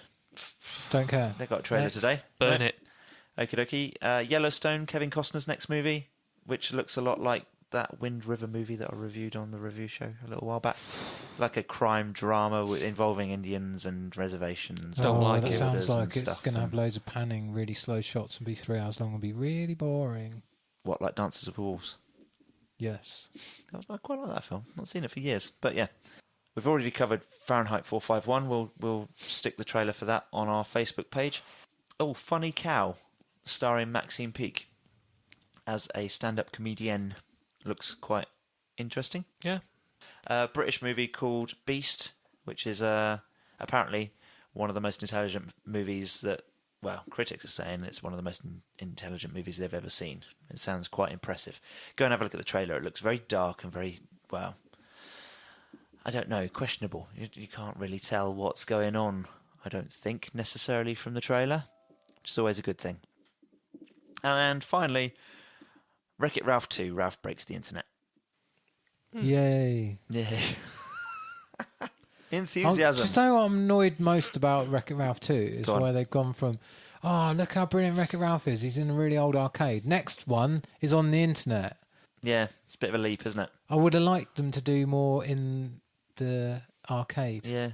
Speaker 3: don't care.
Speaker 2: They got a trailer
Speaker 3: Next.
Speaker 2: today.
Speaker 1: Burn
Speaker 2: No.
Speaker 1: it.
Speaker 2: Okie dokie. Yellowstone, Kevin Costner's next movie, which looks a lot like that Wind River movie that I reviewed on the review show a little while back. Like a crime drama involving Indians and reservations.
Speaker 1: Don't like
Speaker 3: that
Speaker 1: it.
Speaker 3: sounds like
Speaker 2: and
Speaker 3: it's
Speaker 2: stuff
Speaker 3: going to have
Speaker 2: and-
Speaker 3: loads of panning, really slow shots, and be 3 hours long and be really boring.
Speaker 2: What, like Dances with Wolves?
Speaker 3: Yes.
Speaker 2: I quite like that film. Not seen it for years, but yeah. We've already covered Fahrenheit 451. We'll stick the trailer for that on our Facebook page. Oh, Funny Cow, starring Maxine Peake as a stand-up comedian. Looks quite interesting.
Speaker 1: Yeah.
Speaker 2: A British movie called Beast, which is apparently one of the most intelligent movies that, well, critics are saying it's one of the most intelligent movies they've ever seen. It sounds quite impressive. Go and have a look at the trailer. It looks very dark and very, well, I don't know, questionable. You can't really tell what's going on, I don't think, necessarily from the trailer, which is always a good thing. And finally, Wreck-It Ralph 2, Ralph Breaks the Internet.
Speaker 3: Yay.
Speaker 2: Yeah.
Speaker 3: I
Speaker 2: Enthusiasm.
Speaker 3: just know what I'm annoyed most about Wreck-It Ralph 2 is
Speaker 2: Go on.
Speaker 3: where they've gone from, oh, look how brilliant Wreck-It Ralph is. He's in a really old arcade. Next one is on the internet.
Speaker 2: Yeah, it's a bit of a leap, isn't it?
Speaker 3: I would have liked them to do more in the arcade.
Speaker 2: Yeah.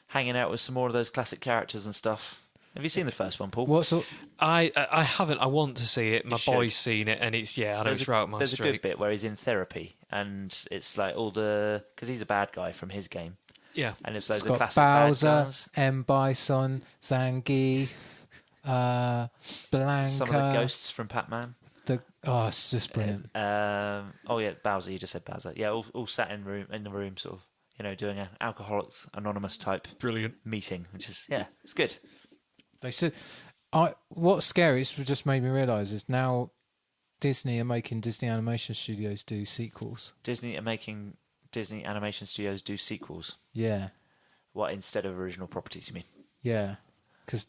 Speaker 2: Hanging out with some more of those classic characters and stuff. Have you seen the first one, Paul?
Speaker 3: What sort?
Speaker 1: I haven't. I want to see it. My
Speaker 2: should.
Speaker 1: boy's seen it, and it's, I know it's right up my
Speaker 2: There's a
Speaker 1: street.
Speaker 2: good bit where he's in therapy, and it's like all the... Because he's a bad guy from his game.
Speaker 1: Yeah.
Speaker 2: And it's like
Speaker 3: It's
Speaker 2: the
Speaker 3: got
Speaker 2: classic bad
Speaker 3: Bowser,
Speaker 2: guys.
Speaker 3: M. Bison, Zangief, Blanca.
Speaker 2: Some of the ghosts from Pac-Man.
Speaker 3: It's just brilliant.
Speaker 2: Oh, yeah, Bowser. You just said Bowser. Yeah, all sat in the room, sort of, doing an Alcoholics Anonymous type
Speaker 1: Brilliant.
Speaker 2: meeting, which is, it's good.
Speaker 3: They said, what's scary, it's just made me realise, is now Disney are making Disney Animation Studios do sequels.
Speaker 2: Disney are making Disney Animation Studios do sequels.
Speaker 3: Yeah,
Speaker 2: What, instead of original properties, you mean?
Speaker 3: yeah, because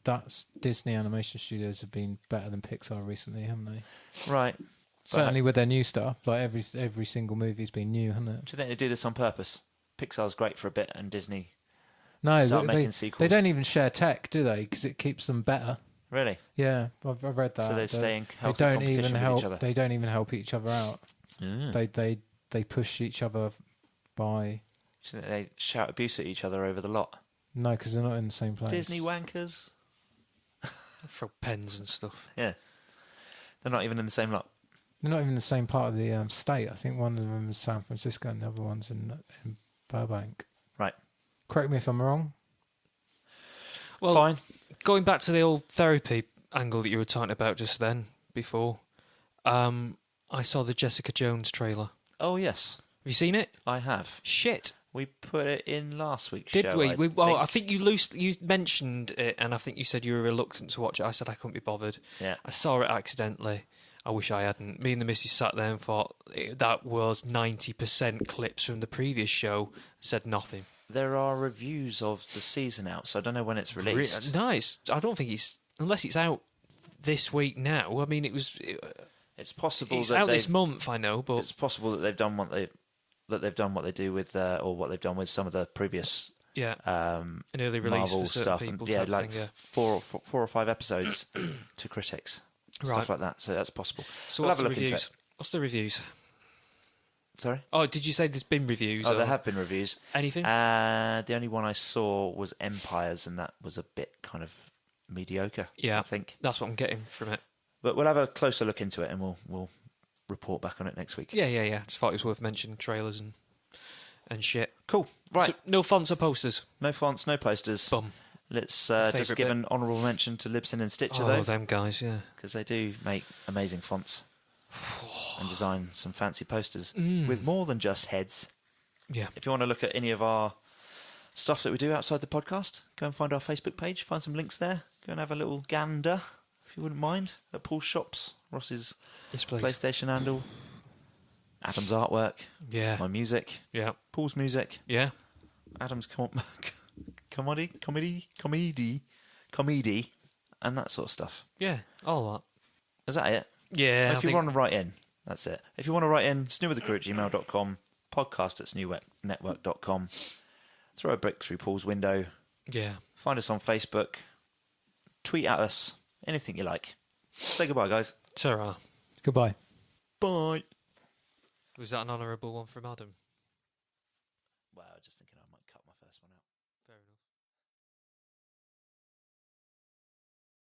Speaker 3: that's Disney Animation Studios have been better than Pixar recently, haven't they?
Speaker 2: Right.
Speaker 3: Certainly with their new stuff, like every single movie's been new, hasn't it?
Speaker 2: Do you think they do this on purpose? Pixar's great for a bit, and Disney
Speaker 3: No,
Speaker 2: start
Speaker 3: they
Speaker 2: making sequels.
Speaker 3: they don't even share tech, do they? Because it keeps them better.
Speaker 2: Really?
Speaker 3: Yeah, I've read that.
Speaker 2: So they stay in
Speaker 3: They
Speaker 2: healthy
Speaker 3: don't
Speaker 2: competition
Speaker 3: even
Speaker 2: with
Speaker 3: help.
Speaker 2: each other.
Speaker 3: They don't even help each other out.
Speaker 2: Mm.
Speaker 3: They push each other by.
Speaker 2: So they shout abuse at each other over the lot.
Speaker 3: No, because they're not in the same place.
Speaker 2: Disney wankers.
Speaker 1: Throw pens and stuff.
Speaker 2: Yeah. They're not even in the same lot.
Speaker 3: They're not even in the same part of the state. I think one of them is San Francisco and the other one's in Burbank.
Speaker 2: Right.
Speaker 3: Correct me if I'm wrong.
Speaker 1: Well,
Speaker 2: Fine.
Speaker 1: going back to the old therapy angle that you were talking about just then, before, I saw the Jessica Jones trailer.
Speaker 2: Oh, yes.
Speaker 1: Have you seen it?
Speaker 2: I have.
Speaker 1: Shit.
Speaker 2: We put it in last week's
Speaker 1: Did
Speaker 2: show.
Speaker 1: we? I think you mentioned it, and I think you said you were reluctant to watch it. I said I couldn't be bothered.
Speaker 2: Yeah.
Speaker 1: I saw it accidentally. I wish I hadn't. Me and the missus sat there and thought that was 90% clips from the previous show. Said nothing.
Speaker 2: There are reviews of the season out, so I don't know when it's released.
Speaker 1: Nice. I don't think unless it's out this week now. I mean,
Speaker 2: It's possible
Speaker 1: it's
Speaker 2: that
Speaker 1: out this month. I know, but
Speaker 2: it's possible that they've done what they do with or what they've done with some of the previous
Speaker 1: an early release
Speaker 2: Marvel
Speaker 1: for certain
Speaker 2: stuff,
Speaker 1: people.
Speaker 2: and,
Speaker 1: Type
Speaker 2: like
Speaker 1: thing,
Speaker 2: four or five episodes to critics, stuff
Speaker 1: Right.
Speaker 2: like that. So that's possible.
Speaker 1: So
Speaker 2: we'll
Speaker 1: what's
Speaker 2: have a
Speaker 1: the
Speaker 2: look into
Speaker 1: reviews?
Speaker 2: it.
Speaker 1: What's the reviews?
Speaker 2: Sorry.
Speaker 1: Oh, did you say there's been reviews?
Speaker 2: Oh,
Speaker 1: or
Speaker 2: there have been reviews.
Speaker 1: anything?
Speaker 2: The only one I saw was Empires, and that was a bit kind of mediocre.
Speaker 1: Yeah.
Speaker 2: I think.
Speaker 1: That's what I'm getting from it.
Speaker 2: But we'll have a closer look into it, and we'll report back on it next week.
Speaker 1: Yeah. Just thought it was worth mentioning trailers and shit.
Speaker 2: Cool. Right.
Speaker 1: So, no fonts or posters.
Speaker 2: No fonts, no posters.
Speaker 1: Bum.
Speaker 2: Let's
Speaker 1: My
Speaker 2: just
Speaker 1: favourite
Speaker 2: give
Speaker 1: bit.
Speaker 2: an honourable mention to Libsyn and Sticher,
Speaker 1: Oh,
Speaker 2: though,
Speaker 1: them guys, yeah.
Speaker 2: because they do make amazing fonts and design some fancy posters
Speaker 1: Mm.
Speaker 2: with more than just heads.
Speaker 1: Yeah.
Speaker 2: If you want to look at any of our stuff that we do outside the podcast, go and find our Facebook page, find some links there, go and have a little gander, if you wouldn't mind, at Paul's shops, Ross's
Speaker 1: Yes, please.
Speaker 2: PlayStation handle, Adam's artwork,
Speaker 1: Yeah.
Speaker 2: my music,
Speaker 1: Yeah.
Speaker 2: Paul's music,
Speaker 1: Yeah.
Speaker 2: Adam's comedy, and that sort of stuff.
Speaker 1: Yeah. All that.
Speaker 2: Is that it?
Speaker 1: Yeah.
Speaker 2: If you want to write in, that's it. If you want to write in, snewwiththecrew@gmail.com, podcast@snewwetnetwork.com. Throw a brick through Paul's window.
Speaker 1: Yeah.
Speaker 2: Find us on Facebook. Tweet at us. Anything you like. Say goodbye, guys.
Speaker 1: Ta-ra.
Speaker 3: Goodbye.
Speaker 2: Bye.
Speaker 1: Was that an honourable one from Adam?